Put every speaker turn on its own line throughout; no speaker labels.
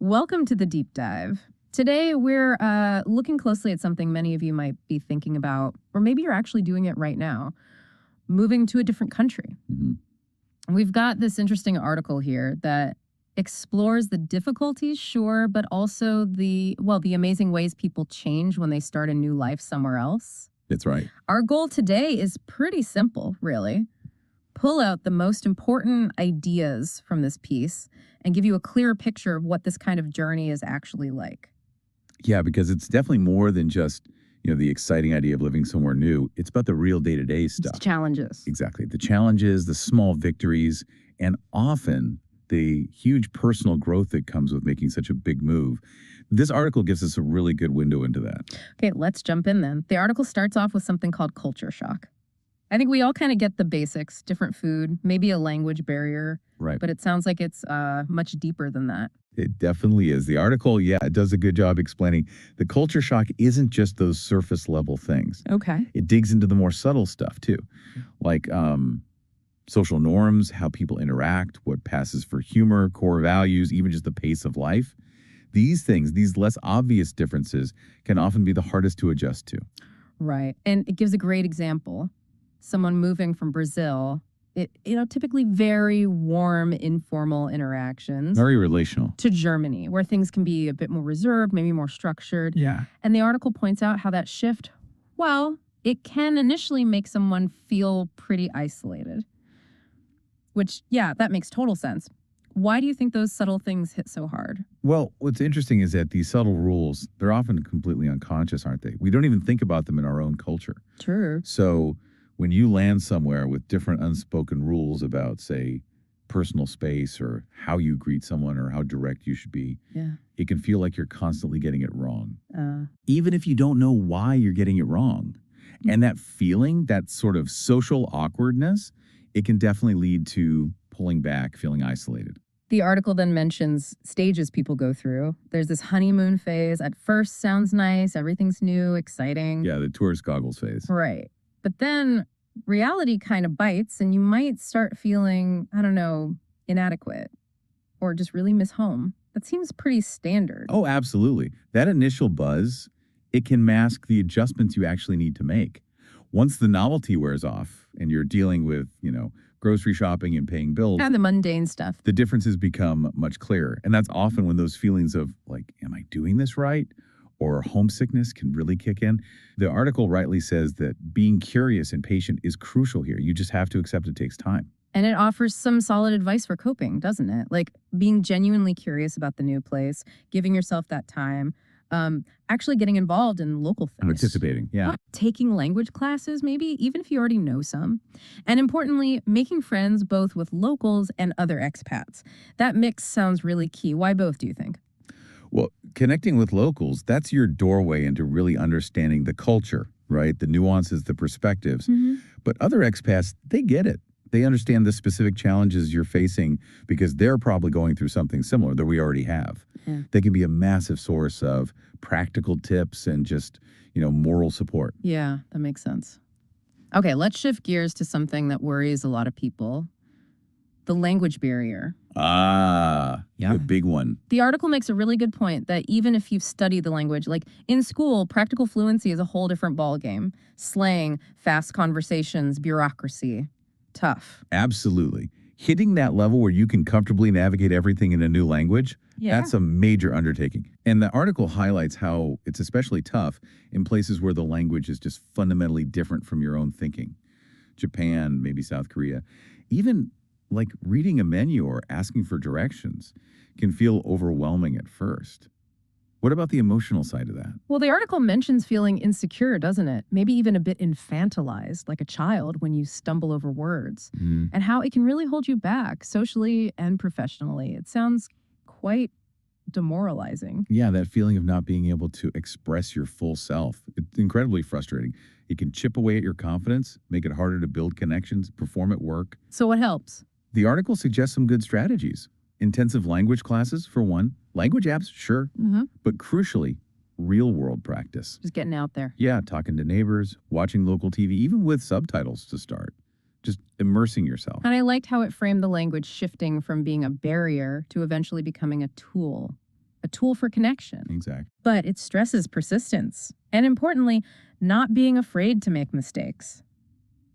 Welcome to the deep dive. Today, we're looking closely at something many of you might be thinking about, or maybe you're actually doing it right now, moving to a different country. We've got this interesting article here that explores the difficulties, sure, but also the amazing ways people change when they start a new life somewhere else.
That's right.
Our goal today is pretty simple, really. Pull out the most important ideas from this piece and give you a clearer picture of what this kind of journey is actually like.
Yeah, because it's definitely more than just, the exciting idea of living somewhere new. It's about the real day-to-day stuff.
It's challenges.
Exactly. The challenges, the small victories, and often the huge personal growth that comes with making such a big move. This article gives us a really good window into that.
Okay, let's jump in then. The article starts off with something called culture shock. I think we all kind of get the basics, different food, maybe a language barrier.
Right.
But it sounds like it's much deeper than that.
It definitely is. The article, it does a good job explaining the culture shock isn't just those surface level things.
Okay.
It digs into the more subtle stuff too, like social norms, how people interact, what passes for humor, core values, even just the pace of life. These things, these less obvious differences can often be the hardest to adjust to.
Right. And it gives a great example. Someone moving from Brazil, typically very warm, informal interactions.
Very relational.
To Germany, where things can be a bit more reserved, maybe more structured.
Yeah.
And the article points out how that shift, it can initially make someone feel pretty isolated. Which, that makes total sense. Why do you think those subtle things hit so hard?
Well, what's interesting is that these subtle rules, they're often completely unconscious, aren't they? We don't even think about them in our own culture.
True.
So when you land somewhere with different unspoken rules about, say, personal space or how you greet someone or how direct you should be, it can feel like you're constantly getting it wrong. Even if you don't know why you're getting it wrong. And that feeling, that sort of social awkwardness, it can definitely lead to pulling back, feeling isolated.
The article then mentions stages people go through. There's this honeymoon phase. At first sounds nice, everything's new, exciting.
Yeah, the tourist goggles phase.
Right. But then reality kind of bites and you might start feeling, inadequate or just really miss home. That seems pretty standard.
Oh, absolutely. That initial buzz, it can mask the adjustments you actually need to make. Once the novelty wears off and you're dealing with, grocery shopping and paying bills.
And the mundane stuff.
The differences become much clearer. And that's often when those feelings of am I doing this right? Or homesickness can really kick in. The article rightly says that being curious and patient is crucial here. You just have to accept it takes time.
And it offers some solid advice for coping, doesn't it? Like being genuinely curious about the new place, giving yourself that time, actually getting involved in local things.
Participating, yeah.
Taking language classes, maybe, even if you already know some. And importantly, making friends both with locals and other expats. That mix sounds really key. Why both, do you think?
Well, connecting with locals, that's your doorway into really understanding the culture, right? The nuances, the perspectives. But other expats, they get it. They understand the specific challenges you're facing because they're probably going through something similar that we already have. They can be a massive source of practical tips and just, moral support.
Yeah, that makes sense. Okay, let's shift gears to something that worries a lot of people. The language barrier.
The big one.
The article makes a really good point that even if you've studied the language, like in school, practical fluency is a whole different ballgame. Slang, fast conversations, bureaucracy. Tough.
Absolutely. Hitting that level where you can comfortably navigate everything in a new language, that's a major undertaking. And the article highlights how it's especially tough in places where the language is just fundamentally different from your own thinking. Japan, maybe South Korea. Even like reading a menu or asking for directions can feel overwhelming at first. What about the emotional side of that?
Well, the article mentions feeling insecure, doesn't it? Maybe even a bit infantilized, like a child when you stumble over words, and how it can really hold you back socially and professionally. It sounds quite demoralizing.
Yeah, that feeling of not being able to express your full self. It's incredibly frustrating. It can chip away at your confidence, make it harder to build connections, perform at work.
So what helps?
The article suggests some good strategies. Intensive language classes, for one. Language apps, sure. But crucially, real-world practice.
Just getting out there.
Yeah, talking to neighbors, watching local TV, even with subtitles to start. Just immersing yourself.
And I liked how it framed the language shifting from being a barrier to eventually becoming a tool a tool for connection.
Exactly.
But it stresses persistence. And importantly, not being afraid to make mistakes.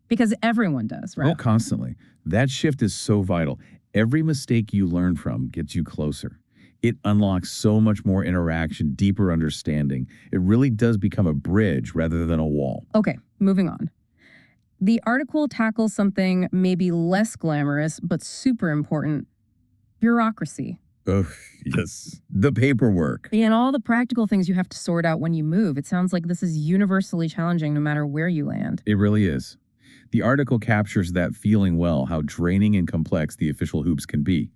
Because everyone does, right?
Oh, constantly. That shift is so vital. Every mistake you learn from gets you closer. It unlocks so much more interaction, deeper understanding. It really does become a bridge rather than a wall.
Okay, moving on. The article tackles something maybe less glamorous, but super important: bureaucracy.
Oh, yes. The paperwork.
And all the practical things you have to sort out when you move. It sounds like this is universally challenging no matter where you land.
It really is. The article captures that feeling well, how draining and complex the official hoops can be.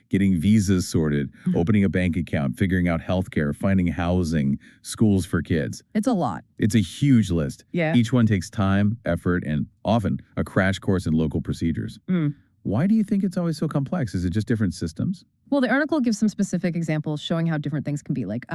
Getting visas sorted, opening a bank account, figuring out healthcare, finding housing, schools for kids.
It's a lot.
It's a huge list.
Yeah.
Each one takes time, effort, and often a crash course in local procedures. Why do you think it's always so complex? Is it just different systems?
Well, the article gives some specific examples showing how different things can be, like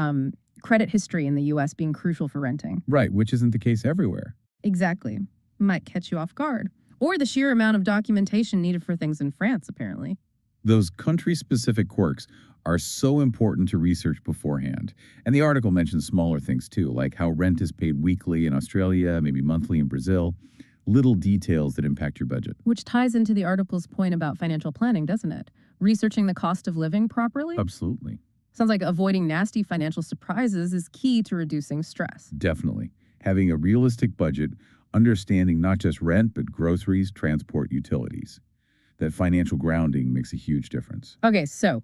credit history in the U.S. being crucial for renting.
Right, which isn't the case everywhere.
Exactly. Might catch you off guard. Or the sheer amount of documentation needed for things in France, apparently.
Those country-specific quirks are so important to research beforehand. And the article mentions smaller things too, like how rent is paid weekly in Australia, maybe monthly in Brazil. Little details that impact your budget.
Which ties into the article's point about financial planning, doesn't it? Researching the cost of living properly?
Absolutely.
Sounds like avoiding nasty financial surprises is key to reducing stress.
Definitely. Having a realistic budget, understanding not just rent, but groceries, transport, utilities. That financial grounding makes a huge difference.
Okay, so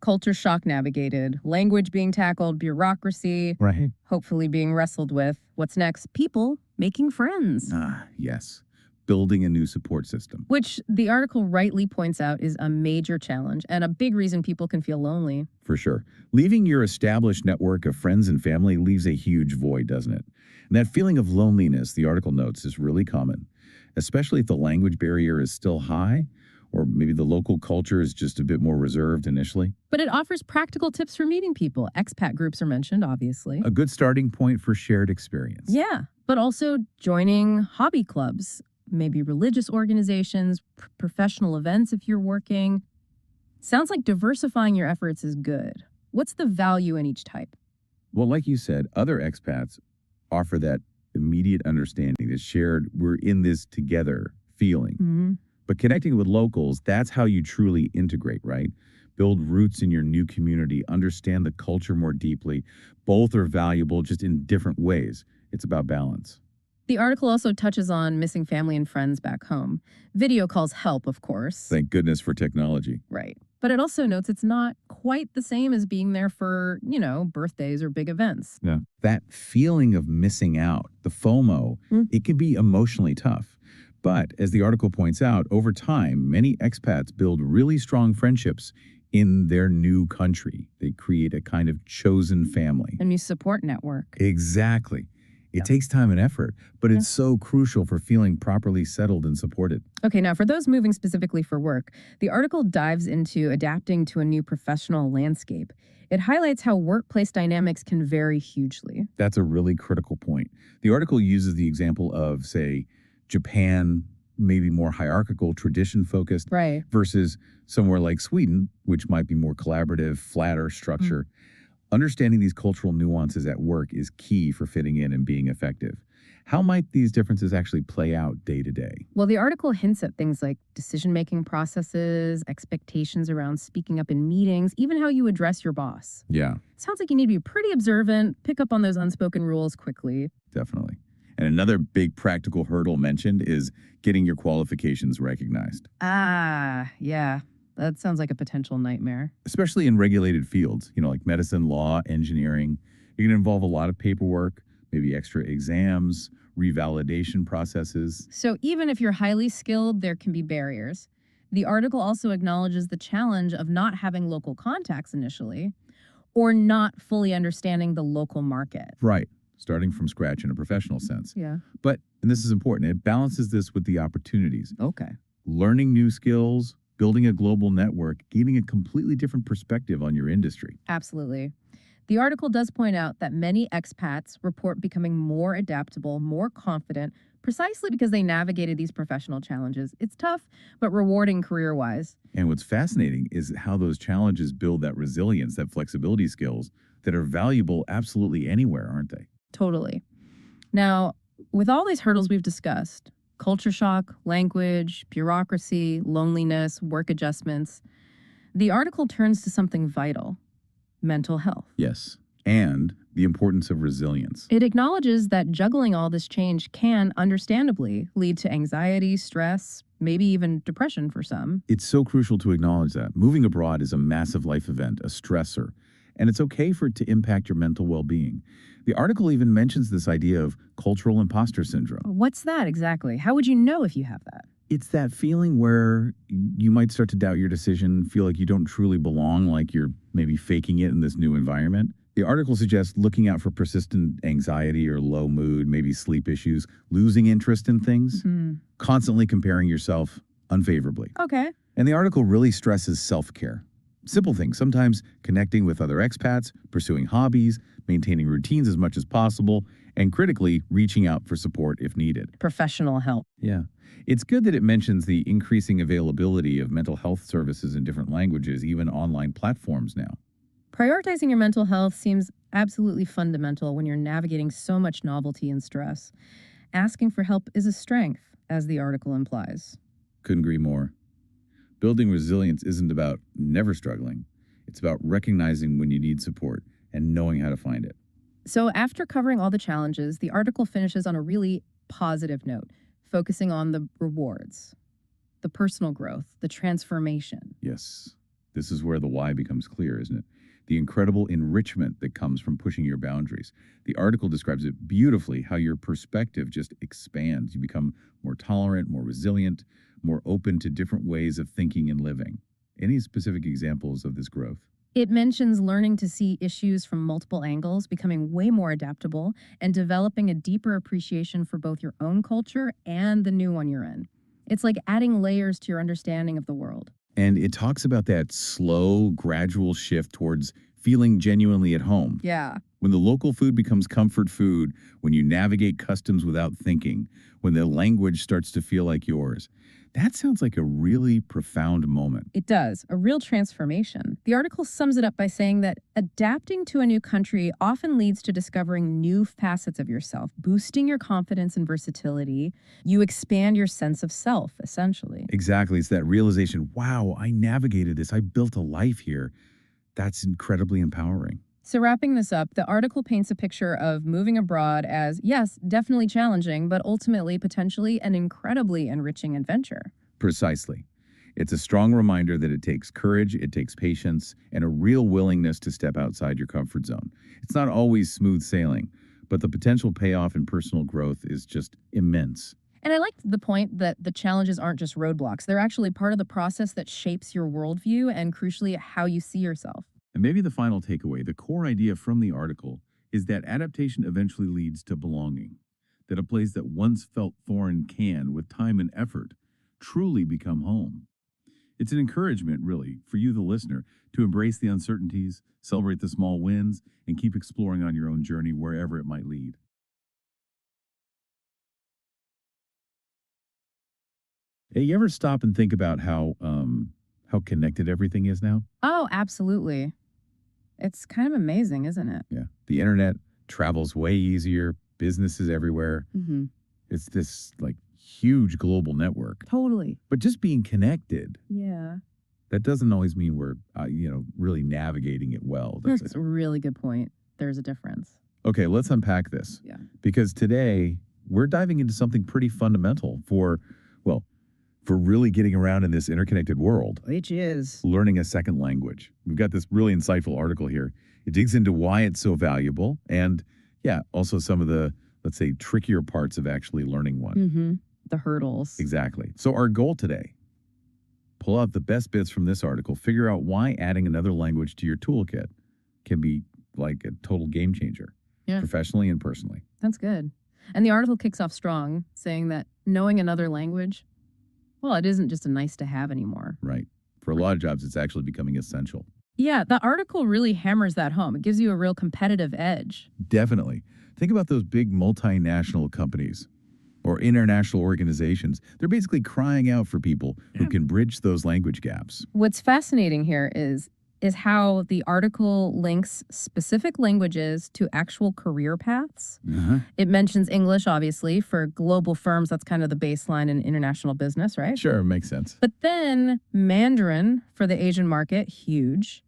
culture shock navigated, language being tackled, bureaucracy,
Right.
hopefully being wrestled with. What's next? People making friends.
Ah, yes. Building a new support system.
Which the article rightly points out is a major challenge and a big reason people can feel lonely.
For sure. Leaving your established network of friends and family leaves a huge void, doesn't it? And that feeling of loneliness, the article notes, is really common, especially if the language barrier is still high, or maybe the local culture is just a bit more reserved initially.
But it offers practical tips for meeting people. Expat groups are mentioned, obviously.
A good starting point for shared experience.
Yeah, but also joining hobby clubs, maybe religious organizations, professional events if you're working. Sounds like diversifying your efforts is good. What's the value in each type?
Well, like you said, other expats offer that immediate understanding, that shared, we're in this together feeling. But connecting with locals, that's how you truly integrate, right? Build roots in your new community, understand the culture more deeply. Both are valuable, just in different ways. It's about balance.
The article also touches on missing family and friends back home. Video calls help, of course.
Thank goodness for technology.
Right. But it also notes it's not quite the same as being there for, birthdays or big events.
Yeah. That feeling of missing out, the FOMO, it can be emotionally tough. But as the article points out, over time, many expats build really strong friendships in their new country. They create a kind of chosen family.
A new support network.
Exactly. It takes time and effort, but it's so crucial for feeling properly settled and supported.
Okay, now for those moving specifically for work, the article dives into adapting to a new professional landscape. It highlights how workplace dynamics can vary hugely.
That's a really critical point. The article uses the example of, say, Japan, maybe more hierarchical, tradition-focused,
right,
versus somewhere like Sweden, which might be more collaborative, flatter structure. Understanding these cultural nuances at work is key for fitting in and being effective. How might these differences actually play out day to day?
Well, the article hints at things like decision-making processes, expectations around speaking up in meetings, even how you address your boss.
Yeah.
Sounds like you need to be pretty observant, pick up on those unspoken rules quickly.
Definitely. And another big practical hurdle mentioned is getting your qualifications recognized.
Ah, yeah. That sounds like a potential nightmare.
Especially in regulated fields, like medicine, law, engineering. It can involve a lot of paperwork, maybe extra exams, revalidation processes.
So even if you're highly skilled, there can be barriers. The article also acknowledges the challenge of not having local contacts initially, or not fully understanding the local market.
Right. Starting from scratch in a professional sense.
Yeah.
But, and this is important, it balances this with the opportunities.
Okay.
Learning new skills, building a global network, gaining a completely different perspective on your industry.
Absolutely. The article does point out that many expats report becoming more adaptable, more confident, precisely because they navigated these professional challenges. It's tough, but rewarding career-wise.
And what's fascinating is how those challenges build that resilience, that flexibility skills that are valuable absolutely anywhere, aren't they?
Totally. Now, with all these hurdles we've discussed, culture shock, language, bureaucracy, loneliness, work adjustments, the article turns to something vital: mental health.
Yes. And the importance of resilience.
It acknowledges that juggling all this change can, understandably, lead to anxiety, stress, maybe even depression for some.
It's so crucial to acknowledge that. Moving abroad is a massive life event, a stressor, and it's okay for it to impact your mental well-being. The article even mentions this idea of cultural imposter syndrome.
What's that exactly? How would you know if you have that?
It's that feeling where you might start to doubt your decision, feel like you don't truly belong, like you're maybe faking it in this new environment. The article suggests looking out for persistent anxiety or low mood, maybe sleep issues, losing interest in things, constantly comparing yourself unfavorably.
Okay.
And the article really stresses self-care. Simple things, sometimes connecting with other expats, pursuing hobbies, maintaining routines as much as possible, and critically, reaching out for support if needed.
Professional help.
Yeah. It's good that it mentions the increasing availability of mental health services in different languages, even online platforms now.
Prioritizing your mental health seems absolutely fundamental when you're navigating so much novelty and stress. Asking for help is a strength, as the article implies.
Couldn't agree more. Building resilience isn't about never struggling. It's about recognizing when you need support and knowing how to find it.
So after covering all the challenges, the article finishes on a really positive note, focusing on the rewards, the personal growth, the transformation.
Yes. This is where the why becomes clear, isn't it? The incredible enrichment that comes from pushing your boundaries. The article describes it beautifully, how your perspective just expands. You become more tolerant, more resilient, more open to different ways of thinking and living. Any specific examples of this growth?
It mentions learning to see issues from multiple angles, becoming way more adaptable, and developing a deeper appreciation for both your own culture and the new one you're in. It's like adding layers to your understanding of the world.
And it talks about that slow, gradual shift towards feeling genuinely at home.
Yeah.
When the local food becomes comfort food, when you navigate customs without thinking, when the language starts to feel like yours. That sounds like a really profound moment.
It does, a real transformation. The article sums it up by saying that adapting to a new country often leads to discovering new facets of yourself, boosting your confidence and versatility. You expand your sense of self, essentially.
Exactly. It's that realization, wow, I navigated this. I built a life here. That's incredibly empowering.
So wrapping this up, the article paints a picture of moving abroad as, yes, definitely challenging, but ultimately potentially an incredibly enriching adventure.
Precisely. It's a strong reminder that it takes courage, it takes patience, and a real willingness to step outside your comfort zone. It's not always smooth sailing, but the potential payoff in personal growth is just immense.
And I liked the point that the challenges aren't just roadblocks. They're actually part of the process that shapes your worldview and, crucially, how you see yourself.
And maybe the final takeaway, the core idea from the article, is that adaptation eventually leads to belonging, that a place that once felt foreign can, with time and effort, truly become home. It's an encouragement, really, for you, the listener, to embrace the uncertainties, celebrate the small wins, and keep exploring on your own journey wherever it might lead. Hey, you ever stop and think about how connected everything is now?
Oh, absolutely. It's kind of amazing, isn't it?
Yeah. The internet travels way easier, businesses everywhere.
Mm-hmm.
It's this like huge global network.
Totally.
But just being connected,
Yeah.
that doesn't always mean we're, really navigating it well.
That's a really good point. There's a difference.
Okay, let's unpack this.
Yeah.
Because today we're diving into something pretty fundamental for really getting around in this interconnected world.
Which is
Learning a second language. We've got this really insightful article here. It digs into why it's so valuable and, also some of the, let's say, trickier parts of actually learning one.
the hurdles.
Exactly. So our goal today, pull out the best bits from this article, figure out why adding another language to your toolkit can be like a total game changer, professionally and personally.
That's good. And the article kicks off strong, saying that knowing another language, well, it isn't just a nice to have anymore.
Right. For a lot of jobs, it's actually becoming essential.
Yeah, the article really hammers that home. It gives you a real competitive edge.
Definitely. Think about those big multinational companies or international organizations. They're basically crying out for people who can bridge those language gaps.
What's fascinating here is how the article links specific languages to actual career paths. It mentions English, obviously, for global firms. That's kind of the baseline in international business, right?
Sure, makes sense.
But then Mandarin for the Asian market, huge.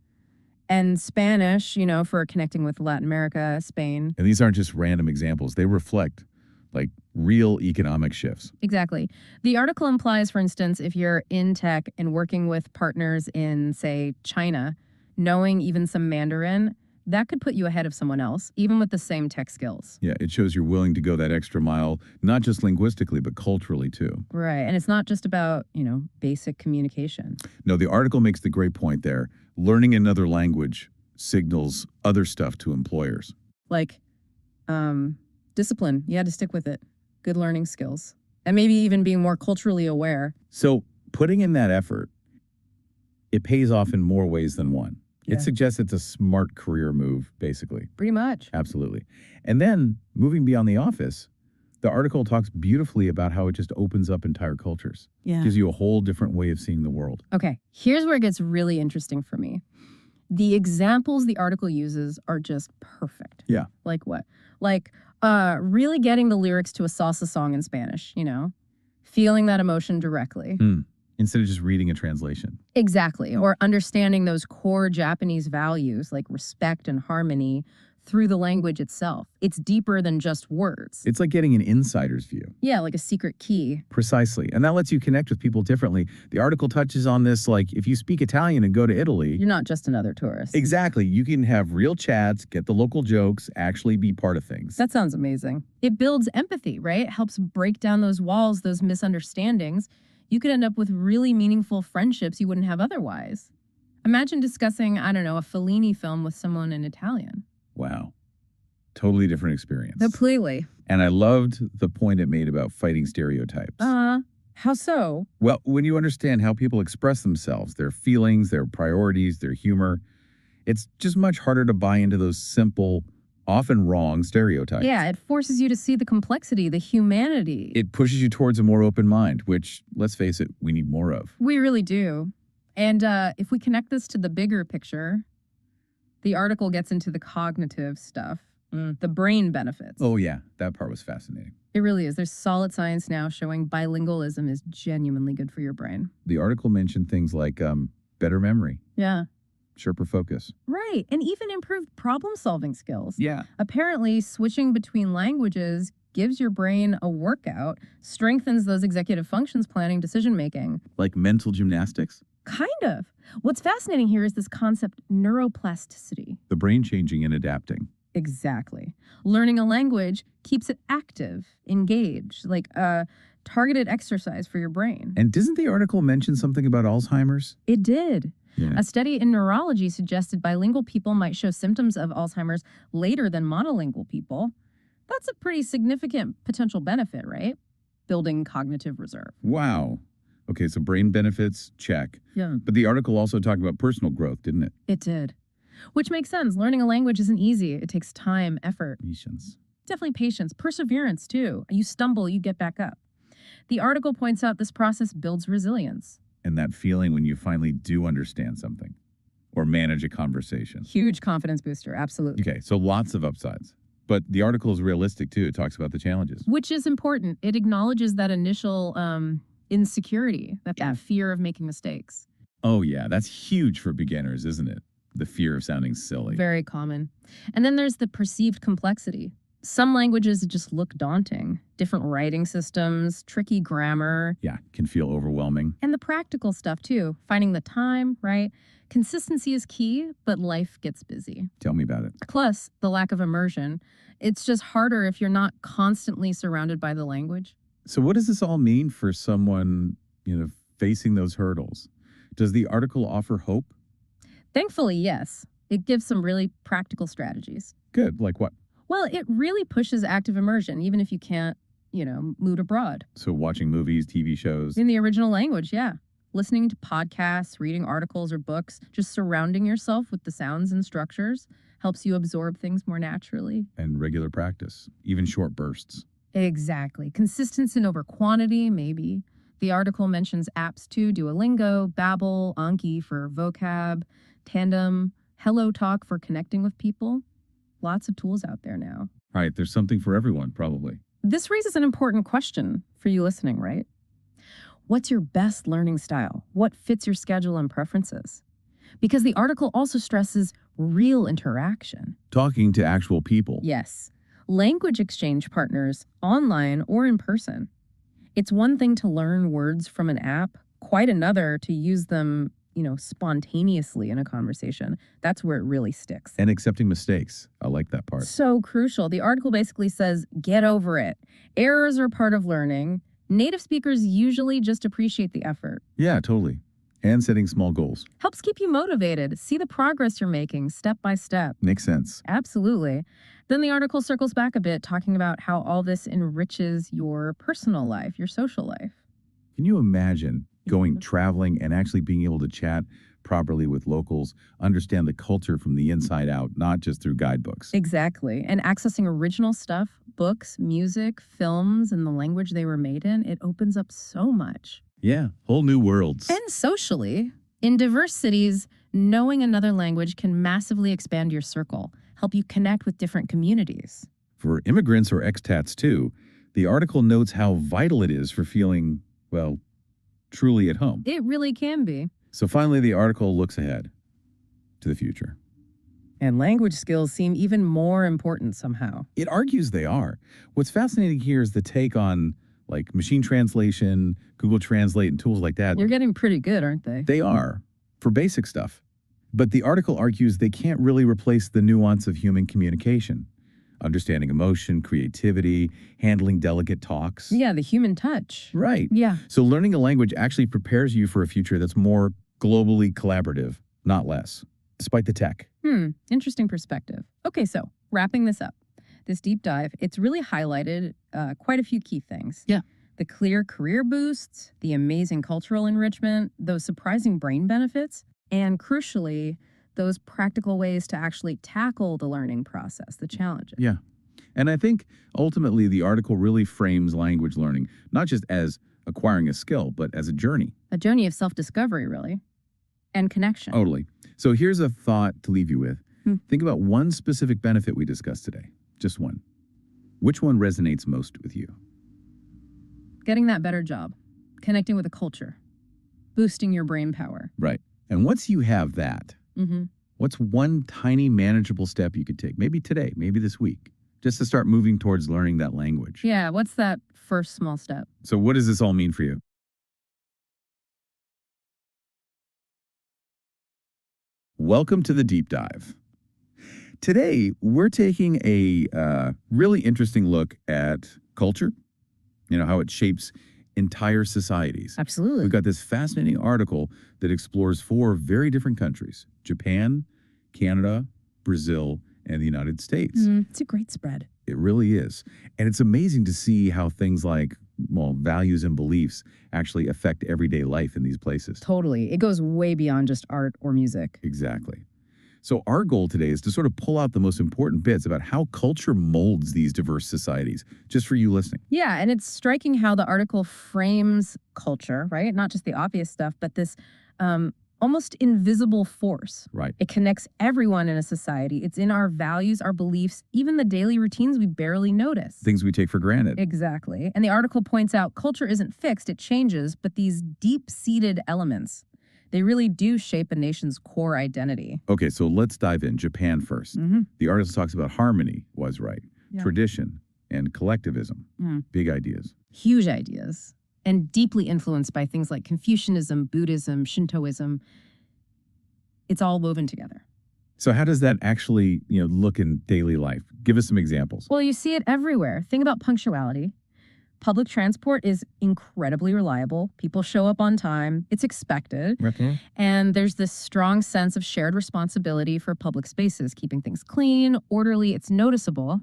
And Spanish, for connecting with Latin America, Spain.
And these aren't just random examples. They reflect like real economic shifts.
Exactly. The article implies, for instance, if you're in tech and working with partners in, say, China, knowing even some Mandarin, that could put you ahead of someone else, even with the same tech skills.
Yeah, it shows you're willing to go that extra mile, not just linguistically, but culturally too.
Right. And it's not just about, basic communication.
No, the article makes the great point there. Learning another language signals other stuff to employers.
Like, discipline. You had to stick with it. Good learning skills. And maybe even being more culturally aware.
So putting in that effort, it pays off in more ways than one.
Yeah.
It suggests it's a smart career move, basically.
Pretty much.
Absolutely. And then moving beyond the office, the article talks beautifully about how it just opens up entire cultures.
Yeah.
Gives you a whole different way of seeing the world.
Okay, here's where it gets really interesting for me. The examples the article uses are just perfect.
Yeah.
Like what? Like really getting the lyrics to a salsa song in Spanish, feeling that emotion directly.
Instead of just reading a translation.
Exactly. Or understanding those core Japanese values like respect and harmony through the language itself. It's deeper than just words.
It's like getting an insider's view.
Yeah, like a secret key.
Precisely. And that lets you connect with people differently. The article touches on this, like if you speak Italian and go to Italy.
You're not just another tourist.
Exactly. You can have real chats, get the local jokes, actually be part of things.
That sounds amazing. It builds empathy, right? Helps break down those walls, those misunderstandings. You could end up with really meaningful friendships you wouldn't have otherwise. Imagine discussing, a Fellini film with someone in Italian.
Wow. Totally different experience.
Completely.
And I loved the point it made about fighting stereotypes.
How so?
Well, when you understand how people express themselves, their feelings, their priorities, their humor, it's just much harder to buy into those simple, often wrong stereotypes.
Yeah, it forces you to see the complexity, the humanity.
It pushes you towards a more open mind, which, let's face it, we need more of.
We really do. And if we connect this to the bigger picture, the article gets into the cognitive stuff, the brain benefits.
Oh, yeah. That part was fascinating.
It really is. There's solid science now showing bilingualism is genuinely good for your brain.
The article mentioned things like better memory.
Yeah.
Sharper focus.
Right. And even improved problem-solving skills.
Yeah.
Apparently, switching between languages gives your brain a workout, strengthens those executive functions, planning, decision-making.
Like mental gymnastics?
Kind of. What's fascinating here is this concept, neuroplasticity.
The brain changing and adapting.
Exactly. Learning a language keeps it active, engaged, like a targeted exercise for your brain.
And doesn't the article mention something about Alzheimer's?
It did.
Yeah.
A study in neurology suggested bilingual people might show symptoms of Alzheimer's later than monolingual people. That's a pretty significant potential benefit, right? Building cognitive reserve.
Wow. Okay, so brain benefits, check.
Yeah.
But the article also talked about personal growth, didn't it?
It did. Which makes sense. Learning a language isn't easy. It takes time, effort.
Patience.
Definitely patience. Perseverance, too. You stumble, you get back up. The article points out this process builds resilience.
And that feeling when you finally do understand something or manage a conversation.
Huge confidence booster, absolutely.
Okay, so lots of upsides. But the article is realistic, too. It talks about the challenges.
Which is important. It acknowledges that initial insecurity, that fear of making mistakes.
Oh, yeah. That's huge for beginners, isn't it? The fear of sounding silly.
Very common. And then there's the perceived complexity. Some languages just look daunting. Different writing systems, tricky grammar.
Yeah, can feel overwhelming.
And the practical stuff, too. Finding the time, right? Consistency is key, but life gets busy.
Tell me about it.
Plus, the lack of immersion. It's just harder if you're not constantly surrounded by the language.
So what does this all mean for someone, facing those hurdles? Does the article offer hope?
Thankfully, yes. It gives some really practical strategies.
Good. Like what?
Well, it really pushes active immersion, even if you can't, move abroad.
So watching movies, TV shows.
In the original language, yeah. listening to podcasts, reading articles or books, just surrounding yourself with the sounds and structures helps you absorb things more naturally.
And regular practice, even short bursts.
Exactly. Consistency over quantity, maybe. The article mentions apps too: Duolingo, Babbel, Anki for vocab, Tandem, HelloTalk for connecting with people. Lots of tools out there now.
Right, there's something for everyone, probably.
This raises an important question for you listening, right? What's your best learning style? What fits your schedule and preferences? Because the article also stresses real interaction.
Talking to actual people.
Yes. Language exchange partners, online or in person. It's one thing to learn words from an app, quite another to use them, spontaneously in a conversation. That's where it really sticks.
And accepting mistakes. I like that part.
So crucial. The article basically says, get over it. Errors are part of learning. Native speakers usually just appreciate the effort.
Yeah, totally. And setting small goals.
Helps keep you motivated. See the progress you're making step by step.
Makes sense.
Absolutely. Then the article circles back a bit, talking about how all this enriches your personal life, your social life.
Can you imagine going traveling and actually being able to chat properly with locals, understand the culture from the inside out, not just through guidebooks?
Exactly. And accessing original stuff, books, music, films, and the language they were made in, it opens up so much.
Yeah, whole new worlds.
And socially, in diverse cities, knowing another language can massively expand your circle, help you connect with different communities.
For immigrants or expats too, the article notes how vital it is for feeling, well, truly at home.
It really can be.
So finally, the article looks ahead to the future.
And language skills seem even more important somehow.
It argues they are. What's fascinating here is the take on like machine translation, Google Translate, and tools like that.
You're getting pretty good, aren't they?
They are, for basic stuff. But the article argues they can't really replace the nuance of human communication. Understanding emotion, creativity, handling delicate talks.
Yeah, the human touch.
Right.
Yeah.
So learning a language actually prepares you for a future that's more globally collaborative, not less, despite the tech.
Interesting perspective. Okay, so wrapping this up, this deep dive, it's really highlighted quite a few key things.
Yeah.
The clear career boosts, the amazing cultural enrichment, those surprising brain benefits, and crucially, those practical ways to actually tackle the learning process, the challenges.
Yeah. And I think ultimately the article really frames language learning, not just as acquiring a skill, but as a journey.
A journey of self-discovery, really, and connection.
Totally. So here's a thought to leave you with. Think about one specific benefit we discussed today. Just one. Which one resonates most with you?
Getting that better job, connecting with a culture, boosting your brain power.
Right. And once you have that, what's one tiny manageable step you could take? Maybe today, maybe this week, just to start moving towards learning that language.
Yeah, what's that first small step?
So what does this all mean for you? Welcome to the deep dive. Today, we're taking a really interesting look at culture, how it shapes entire societies.
Absolutely.
We've got this fascinating article that explores 4 very different countries: Japan, Canada, Brazil, and the United States.
It's a great spread.
It really is. And it's amazing to see how things like, values and beliefs actually affect everyday life in these places.
Totally. It goes way beyond just art or music.
Exactly. So our goal today is to sort of pull out the most important bits about how culture molds these diverse societies, just for you listening.
Yeah, and it's striking how the article frames culture, right? Not just the obvious stuff, but this almost invisible force.
Right.
It connects everyone in a society. It's in our values, our beliefs, even the daily routines we barely notice.
Things we take for granted.
Exactly. And the article points out culture isn't fixed, it changes, but these deep-seated elements, they really do shape a nation's core identity.
Okay, so let's dive in. Japan first. The article talks about harmony, tradition, and collectivism. Big ideas.
Huge ideas. And deeply influenced by things like Confucianism, Buddhism, Shintoism. It's all woven together.
So how does that actually, look in daily life? Give us some examples.
Well, you see it everywhere. Think about punctuality. Public transport is incredibly reliable. People show up on time. It's expected.
Okay.
And there's this strong sense of shared responsibility for public spaces, keeping things clean, orderly. It's noticeable.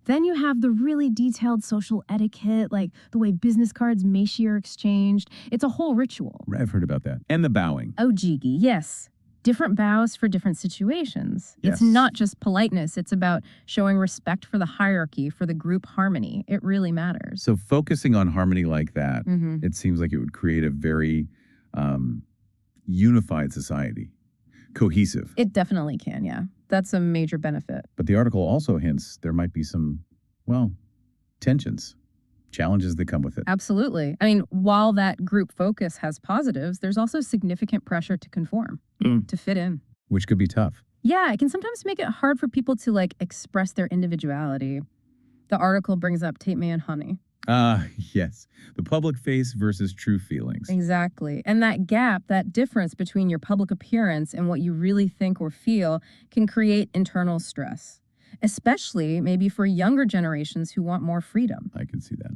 Then you have the really detailed social etiquette, like the way business cards are exchanged. It's a whole ritual.
I've heard about that. And the bowing.
Oh, jiggy, yes. Different bows for different situations.
Yes.
It's not just politeness. It's about showing respect for the hierarchy, for the group harmony. It really matters.
So focusing on harmony like that, it seems like it would create a very unified society. Cohesive.
It definitely can, yeah. That's a major benefit.
But the article also hints there might be some, well, tensions, challenges that come with it.
Absolutely. I mean, while that group focus has positives, there's also significant pressure to conform, to fit in.
Which could be tough.
Yeah, it can sometimes make it hard for people to, like, express their individuality. The article brings up Tape Me and Honey.
Yes. The public face versus true feelings.
Exactly. And that gap, that difference between your public appearance and what you really think or feel can create internal stress, especially maybe for younger generations who want more freedom.
I can see that.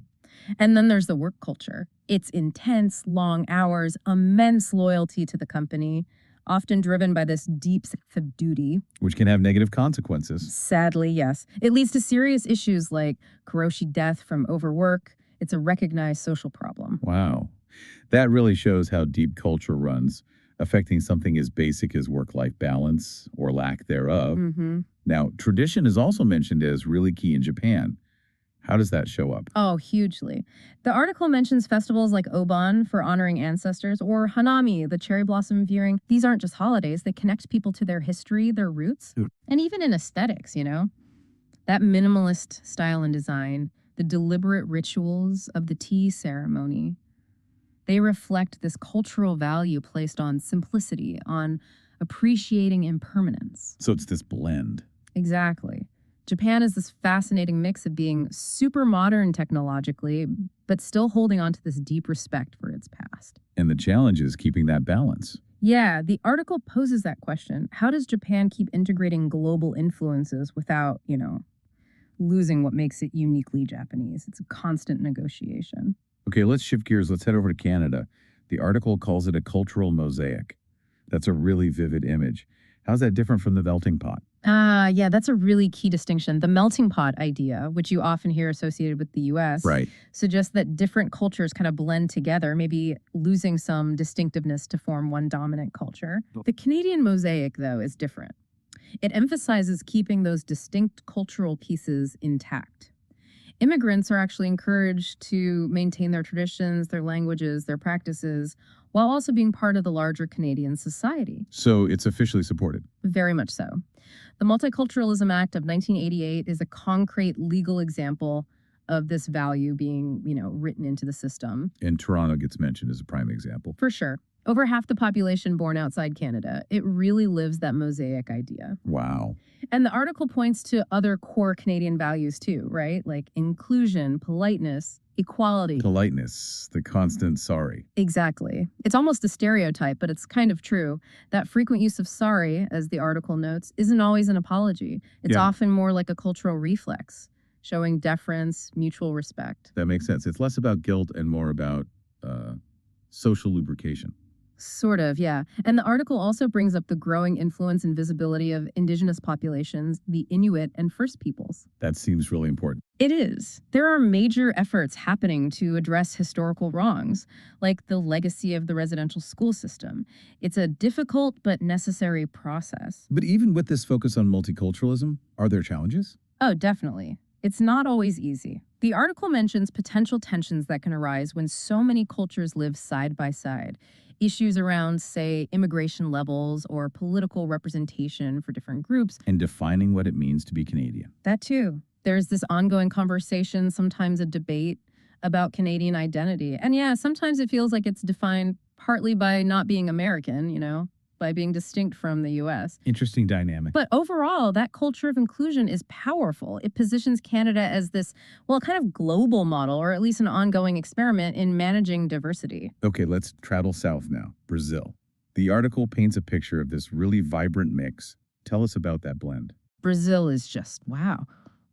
And then there's the work culture. It's intense, long hours, immense loyalty to the company, often driven by this deep sense of duty.
Which can have negative consequences.
Sadly, yes. It leads to serious issues like karoshi death from overwork. It's a recognized social problem.
Wow. That really shows how deep culture runs, affecting something as basic as work-life balance or lack thereof. Now, tradition is also mentioned as really key in Japan. How does that show up?
Oh, hugely. The article mentions festivals like Obon for honoring ancestors or Hanami, the cherry blossom viewing. These aren't just holidays. They connect people to their history, their roots, and even in aesthetics, you know? That minimalist style and design, the deliberate rituals of the tea ceremony, they reflect this cultural value placed on simplicity, on appreciating impermanence.
So it's this blend.
Exactly. Japan is this fascinating mix of being super modern technologically, but still holding on to this deep respect for its past.
And the challenge is keeping that balance.
Yeah, the article poses that question. How does Japan keep integrating global influences without, losing what makes it uniquely Japanese? It's a constant negotiation.
Okay, let's shift gears. Let's head over to Canada. The article calls it a cultural mosaic. That's a really vivid image. How's that different from the melting pot?
Yeah, that's a really key distinction. The melting pot idea, which you often hear associated with the U.S., suggests that different cultures kind of blend together, maybe losing some distinctiveness to form one dominant culture. The Canadian mosaic, though, is different. It emphasizes keeping those distinct cultural pieces intact. Immigrants are actually encouraged to maintain their traditions, their languages, their practices, while also being part of the larger Canadian society.
So it's officially supported?
Very much so. The Multiculturalism Act of 1988 is a concrete legal example of this value being, written into the system.
And Toronto gets mentioned as a prime example.
For sure. Over half the population born outside Canada. It really lives that mosaic idea.
Wow.
And the article points to other core Canadian values too, right? Like inclusion, politeness, equality.
Politeness, the constant sorry.
Exactly. It's almost a stereotype, but it's kind of true. That frequent use of sorry, as the article notes, isn't always an apology. It's often more like a cultural reflex, showing deference, mutual respect.
That makes sense. It's less about guilt and more about social lubrication.
Sort of, yeah. And the article also brings up the growing influence and visibility of indigenous populations, the Inuit and First Peoples.
That seems really important.
It is. There are major efforts happening to address historical wrongs, like the legacy of the residential school system. It's a difficult but necessary process.
But even with this focus on multiculturalism, are there challenges?
Oh, definitely. It's not always easy. The article mentions potential tensions that can arise when so many cultures live side by side. Issues around, say, immigration levels or political representation for different groups.
And defining what it means to be Canadian.
That too. There's this ongoing conversation, sometimes a debate about Canadian identity. And yeah, sometimes it feels like it's defined partly by not being American, by being distinct from the U.S.
Interesting dynamic.
But overall, that culture of inclusion is powerful. It positions Canada as this, kind of global model, or at least an ongoing experiment in managing diversity.
Okay, let's travel south now. Brazil. The article paints a picture of this really vibrant mix. Tell us about that blend.
Brazil is just, wow.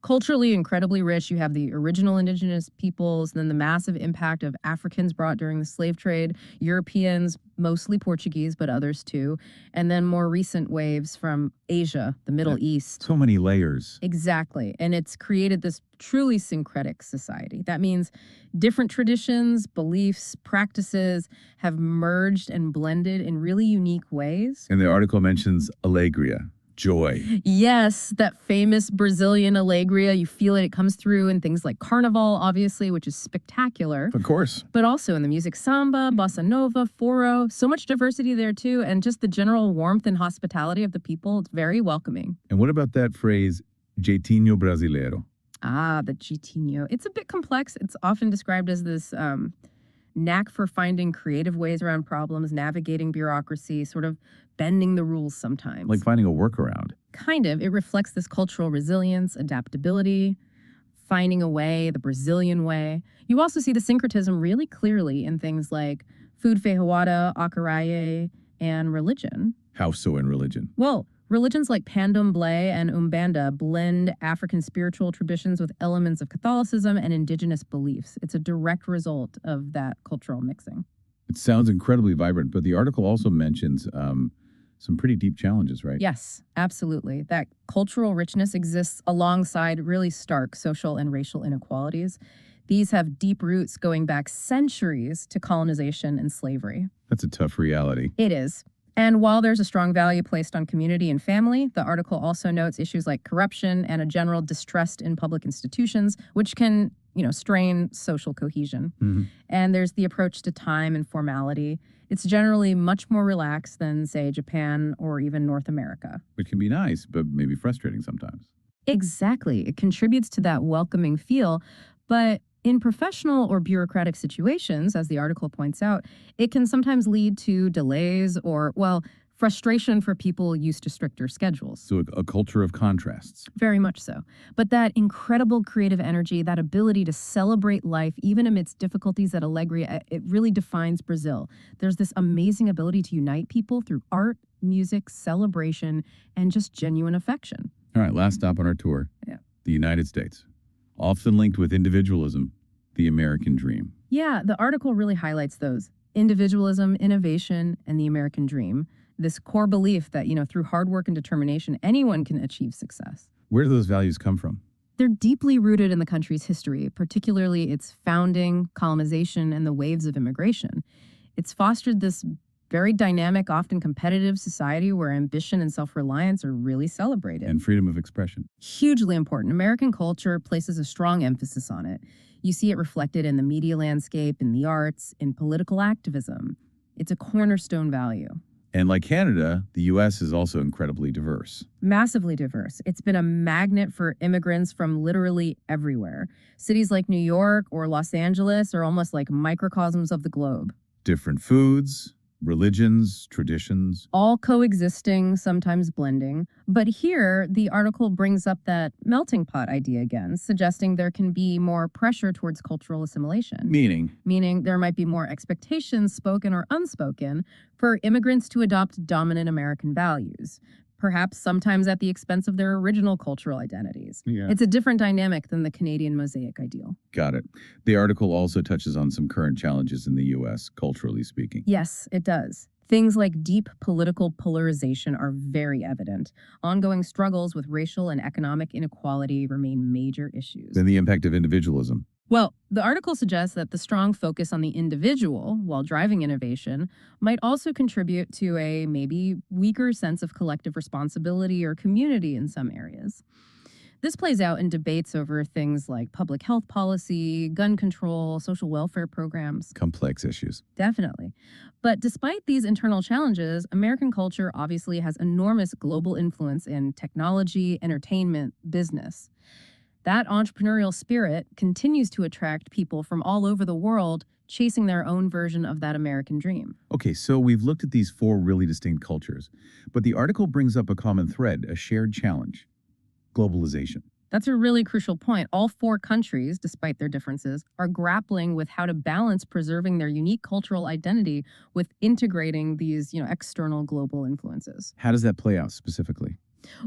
Culturally incredibly rich, you have the original indigenous peoples, then the massive impact of Africans brought during the slave trade, Europeans, mostly Portuguese, but others too, and then more recent waves from Asia, the Middle East.
So many layers.
Exactly. And it's created this truly syncretic society. That means different traditions, beliefs, practices have merged and blended in really unique ways.
And the article mentions alegria. Joy.
Yes, that famous Brazilian alegria. You feel it. It comes through in things like Carnival, obviously, which is spectacular.
Of course.
But also in the music samba, bossa nova, forró. So much diversity there, too. And just the general warmth and hospitality of the people. It's very welcoming.
And what about that phrase, jeitinho brasileiro?
Ah, the jeitinho. It's a bit complex. It's often described as this knack for finding creative ways around problems, navigating bureaucracy, sort of bending the rules sometimes.
Like finding a workaround.
Kind of. It reflects this cultural resilience, adaptability, finding a way, the Brazilian way. You also see the syncretism really clearly in things like food feijoada, acaraye, and religion.
How so in religion?
Well, religions like Candomblé and Umbanda blend African spiritual traditions with elements of Catholicism and indigenous beliefs. It's a direct result of that cultural mixing.
It sounds incredibly vibrant, but the article also mentions some pretty deep challenges, right?
Yes, absolutely. That cultural richness exists alongside really stark social and racial inequalities. These have deep roots going back centuries to colonization and slavery.
That's a tough reality.
It is. And while there's a strong value placed on community and family, the article also notes issues like corruption and a general distrust in public institutions, which can, strain social cohesion.
Mm-hmm.
And there's the approach to time and formality. It's generally much more relaxed than, say, Japan or even North America.
Which can be nice, but maybe frustrating sometimes.
Exactly. It contributes to that welcoming feel, but in professional or bureaucratic situations, as the article points out, it can sometimes lead to delays or, frustration for people used to stricter schedules.
So a culture of contrasts.
Very much so. But that incredible creative energy, that ability to celebrate life, even amidst difficulties at Alegria, it really defines Brazil. There's this amazing ability to unite people through art, music, celebration, and just genuine affection.
All right, last stop on our tour.
Yeah.
The United States. Often linked with individualism, the American dream.
Yeah, the article really highlights those. Individualism, innovation, and the American dream. This core belief that, through hard work and determination, anyone can achieve success.
Where do those values come from?
They're deeply rooted in the country's history, particularly its founding, colonization, and the waves of immigration. It's fostered this very dynamic, often competitive society where ambition and self-reliance are really celebrated.
And freedom of expression.
Hugely important. American culture places a strong emphasis on it. You see it reflected in the media landscape, in the arts, in political activism. It's a cornerstone value.
And like Canada, the U.S. is also incredibly diverse.
Massively diverse. It's been a magnet for immigrants from literally everywhere. Cities like New York or Los Angeles are almost like microcosms of the globe.
Different foods, religions, traditions.
All coexisting, sometimes blending. But here, the article brings up that melting pot idea again, suggesting there can be more pressure towards cultural assimilation. Meaning there might be more expectations, spoken or unspoken, for immigrants to adopt dominant American values. Perhaps sometimes at the expense of their original cultural identities.
Yeah.
It's a different dynamic than the Canadian mosaic ideal.
Got it. The article also touches on some current challenges in the U.S., culturally speaking.
Yes, it does. Things like deep political polarization are very evident. Ongoing struggles with racial and economic inequality remain major issues.
Then the impact of individualism.
Well, the article suggests that the strong focus on the individual while driving innovation might also contribute to a maybe weaker sense of collective responsibility or community in some areas. This plays out in debates over things like public health policy, gun control, social welfare programs.
Complex issues.
Definitely. But despite these internal challenges, American culture obviously has enormous global influence in technology, entertainment, business. That entrepreneurial spirit continues to attract people from all over the world chasing their own version of that American dream.
Okay, so we've looked at these four really distinct cultures, but the article brings up a common thread, a shared challenge: globalization.
That's a really crucial point. All four countries, despite their differences, are grappling with how to balance preserving their unique cultural identity with integrating these, external global influences.
How does that play out specifically?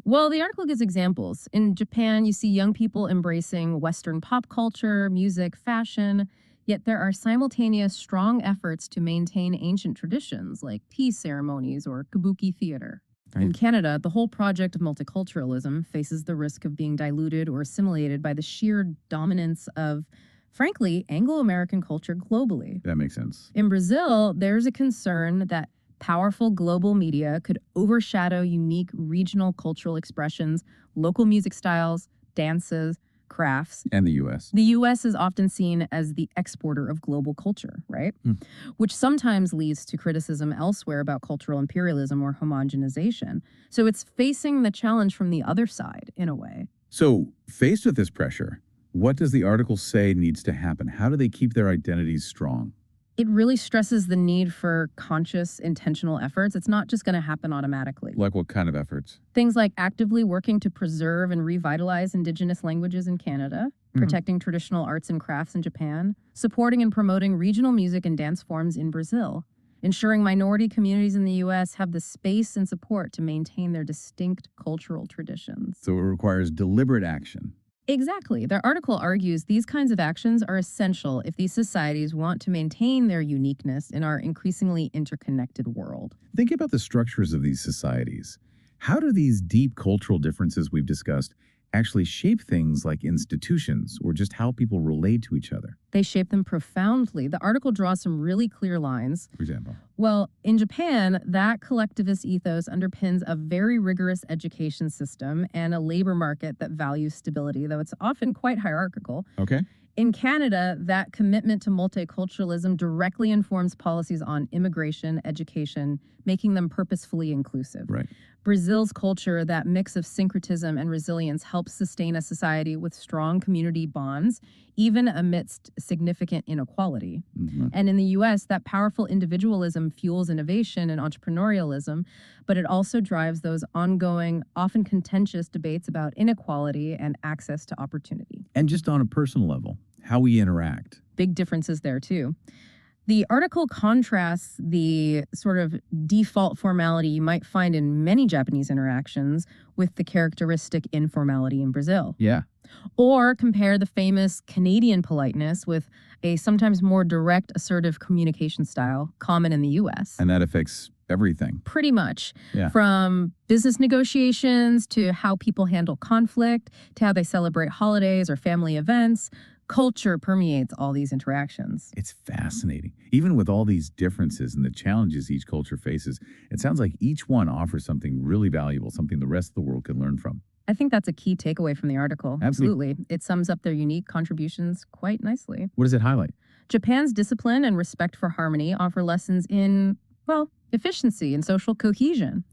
Well, the article gives examples. In Japan, you see young people embracing Western pop culture, music, fashion, yet there are simultaneous strong efforts to maintain ancient traditions like tea ceremonies or kabuki theater. In
Right.
Canada, the whole project of multiculturalism faces the risk of being diluted or assimilated by the sheer dominance of, frankly, Anglo American culture globally.
That makes sense.
In Brazil, there's a concern that powerful global media could overshadow unique regional cultural expressions, local music styles, dances, crafts.
And the U.S.
The US is often seen as the exporter of global culture, right? Which sometimes leads to criticism elsewhere about cultural imperialism or homogenization. So it's facing the challenge from the other side, in a way.
So, faced with this pressure, what does the article say needs to happen? How do they keep their identities strong?
It really stresses the need for conscious, intentional efforts. It's not just going to happen automatically.
Like what kind of efforts?
Things like actively working to preserve and revitalize Indigenous languages in Canada, protecting traditional arts and crafts in Japan, supporting and promoting regional music and dance forms in Brazil, ensuring minority communities in the U.S. have the space and support to maintain their distinct cultural traditions.
So it requires deliberate action.
Exactly. Their article argues these kinds of actions are essential if these societies want to maintain their uniqueness in our increasingly interconnected world.
Think about the structures of these societies. How do these deep cultural differences we've discussed actually shape things like institutions or just how people relate to each other?
They shape them profoundly. The article draws some really clear lines.
For example?
Well, in Japan, that collectivist ethos underpins a very rigorous education system and a labor market that values stability, though it's often quite hierarchical.
Okay.
In Canada, that commitment to multiculturalism directly informs policies on immigration, education, making them purposefully inclusive.
Right.
Brazil's culture, that mix of syncretism and resilience, helps sustain a society with strong community bonds, even amidst significant inequality. And in the US, that powerful individualism fuels innovation and entrepreneurialism, but it also drives those ongoing, often contentious debates about inequality and access to opportunity.
And just on a personal level, how we interact.
Big differences there, too. The article contrasts the sort of default formality you might find in many Japanese interactions with the characteristic informality in Brazil.
Yeah.
Or compare the famous Canadian politeness with a sometimes more direct, assertive communication style common in the U.S.
And that affects everything.
Pretty much.
Yeah.
From business negotiations to how people handle conflict to how they celebrate holidays or family events. Culture permeates all these interactions.
It's fascinating. Even with all these differences and the challenges each culture faces, it sounds like each one offers something really valuable, something the rest of the world can learn from.
I think that's a key takeaway from the article.
Absolutely.
It sums up their unique contributions quite nicely.
What does it highlight?
Japan's discipline and respect for harmony offer lessons in, well, efficiency and social cohesion.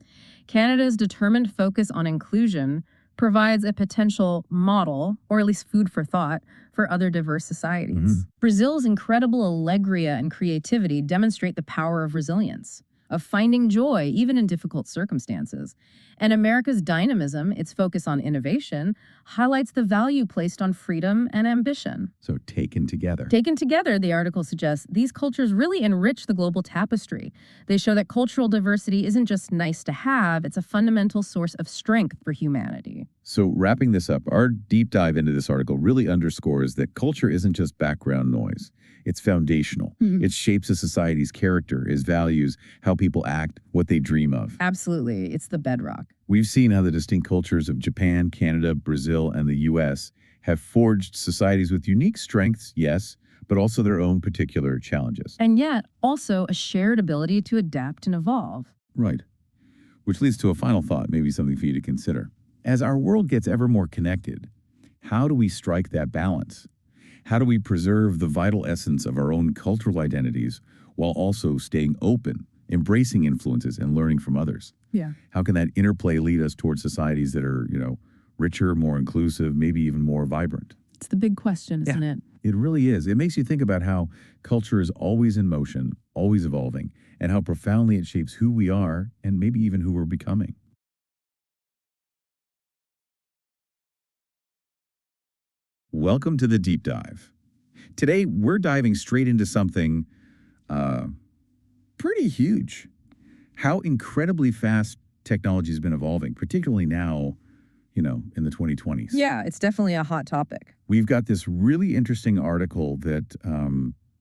Canada's determined focus on inclusion provides a potential model, or at least food for thought, for other diverse societies. Brazil's incredible allegria and creativity demonstrate the power of resilience, of finding joy even in difficult circumstances. And America's dynamism, its focus on innovation, highlights the value placed on freedom and ambition.
So taken together.
Taken together, the article suggests, these cultures really enrich the global tapestry. They show that cultural diversity isn't just nice to have, it's a fundamental source of strength for humanity.
So wrapping this up, our deep dive into this article really underscores that culture isn't just background noise. It's foundational. It shapes a society's character, its values, how people act, what they dream of.
Absolutely. It's the bedrock.
We've seen how the distinct cultures of Japan, Canada, Brazil, and the U.S. have forged societies with unique strengths, yes, but also their own particular challenges.
And yet, also a shared ability to adapt and evolve.
Right. Which leads to a final thought, maybe something for you to consider. As our world gets ever more connected, how do we strike that balance? How do we preserve the vital essence of our own cultural identities while also staying open, embracing influences, and learning from others?
Yeah.
How can that interplay lead us towards societies that are, richer, more inclusive, maybe even more vibrant?
It's the big question, isn't it?
It really is. It makes you think about how culture is always in motion, always evolving, and how profoundly it shapes who we are and maybe even who we're becoming. Welcome to the Deep Dive. Today, we're diving straight into something pretty huge. How incredibly fast technology has been evolving, particularly now, in the 2020s.
Yeah, it's definitely a hot topic.
We've got this really interesting article that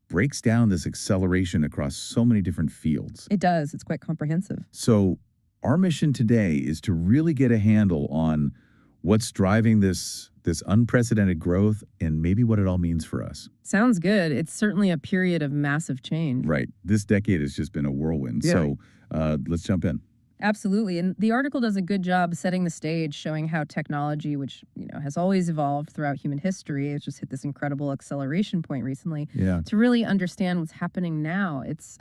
breaks down this acceleration across so many different fields.
It does. It's quite comprehensive.
So our mission today is to really get a handle on what's driving this unprecedented growth and maybe what it all means for us.
Sounds good. It's certainly a period of massive change.
Right. This decade has just been a whirlwind.
Yeah.
So let's jump in.
Absolutely. And the article does a good job setting the stage, showing how technology, which, has always evolved throughout human history, it's just hit this incredible acceleration point recently.
Yeah.
To really understand what's happening now, it's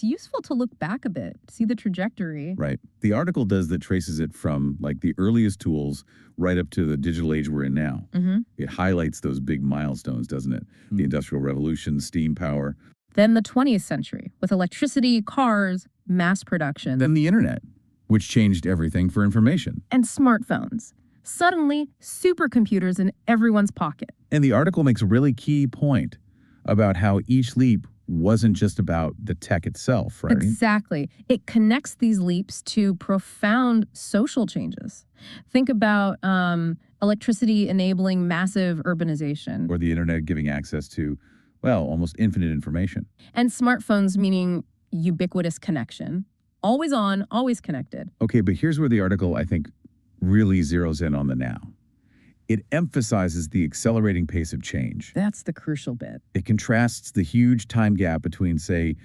useful to look back a bit, see the trajectory.
Right. The article traces it from like the earliest tools right up to the digital age we're in now.
Mm-hmm.
It highlights those big milestones, doesn't it? Mm-hmm. The Industrial Revolution, steam power.
Then the 20th century with electricity, cars, mass production.
Then the internet, which changed everything for information.
And smartphones. Suddenly, supercomputers in everyone's pocket.
And the article makes a really key point about how each leap wasn't just about the tech itself, right?
Exactly. It connects these leaps to profound social changes. Think about electricity enabling massive urbanization.
Or the internet giving access to, almost infinite information.
And smartphones meaning ubiquitous connection. Always on, always connected.
Okay, but here's where the article, I think, really zeroes in on the now. It emphasizes the accelerating pace of change.
That's the crucial bit.
It contrasts the huge time gap between, say,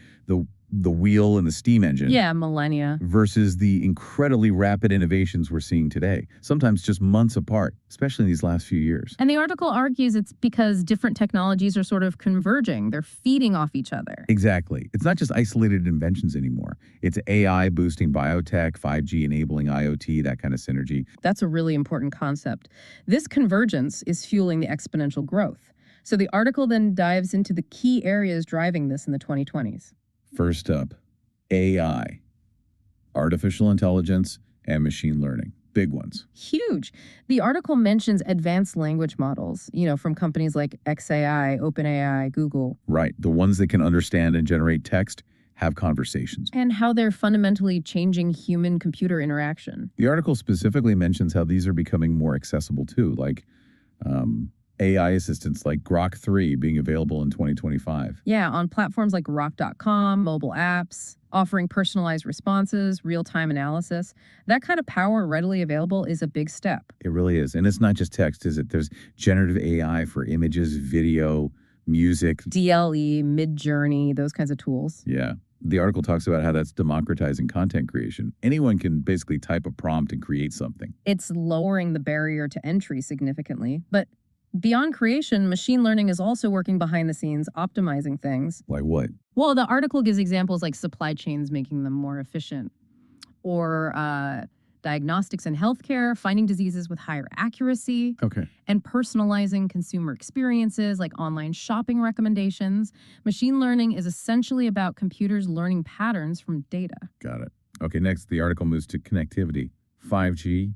the wheel and the steam engine.
Yeah, millennia.
Versus the incredibly rapid innovations we're seeing today, sometimes just months apart, especially in these last few years.
And the article argues it's because different technologies are sort of converging. They're feeding off each other.
Exactly. It's not just isolated inventions anymore. It's AI boosting biotech, 5G enabling IoT, that kind of synergy.
That's a really important concept. This convergence is fueling the exponential growth. So the article then dives into the key areas driving this in the 2020s.
First up, AI, artificial intelligence, and machine learning. Big ones.
Huge. The article mentions advanced language models, from companies like XAI, OpenAI, Google.
Right. The ones that can understand and generate text, have conversations.
And how they're fundamentally changing human-computer interaction.
The article specifically mentions how these are becoming more accessible too, like AI assistants like Grok 3 being available in 2025.
Yeah, on platforms like rock.com, mobile apps, offering personalized responses, real-time analysis. That kind of power readily available is a big step.
It really is. And it's not just text, is it? There's generative AI for images, video, music.
DLE, Midjourney, those kinds of tools.
Yeah. The article talks about how that's democratizing content creation. Anyone can basically type a prompt and create something.
It's lowering the barrier to entry significantly, but beyond creation, machine learning is also working behind the scenes, optimizing things.
Like what?
Well, the article gives examples like supply chains making them more efficient, or diagnostics in healthcare, finding diseases with higher accuracy, and personalizing consumer experiences like online shopping recommendations. Machine learning is essentially about computers learning patterns from data.
Got it. Okay, next, the article moves to connectivity, 5G.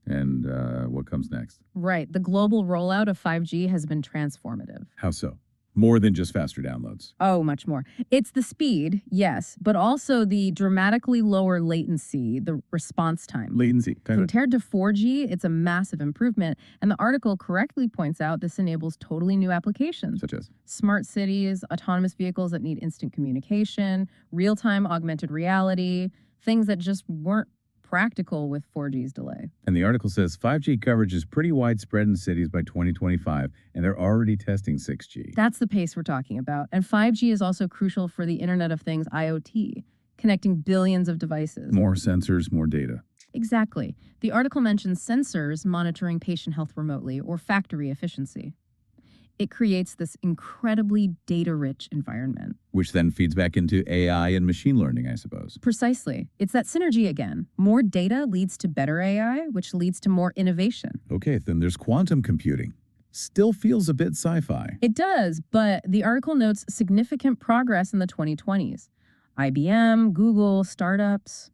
And what comes next?
Right. The global rollout of 5G has been transformative.
How so? More than just faster downloads.
Oh, much more. It's the speed, yes, but also the dramatically lower latency, the response time.
Latency.
Compared to 4G, it's a massive improvement. And the article correctly points out this enables totally new applications.
Such as?
Smart cities, autonomous vehicles that need instant communication, real-time augmented reality, things that just weren't practical with 4G's delay.
And the article says 5G coverage is pretty widespread in cities by 2025, and they're already testing 6G.
That's the pace we're talking about. And 5G is also crucial for the Internet of Things, IoT, connecting billions of devices.
More sensors, more data.
Exactly. The article mentions sensors monitoring patient health remotely or factory efficiency. It creates this incredibly data-rich environment.
Which then feeds back into AI and machine learning, I suppose.
Precisely. It's that synergy again. More data leads to better AI, which leads to more innovation.
Okay, then there's quantum computing. Still feels a bit sci-fi.
It does, but the article notes significant progress in the 2020s. IBM, Google, startups,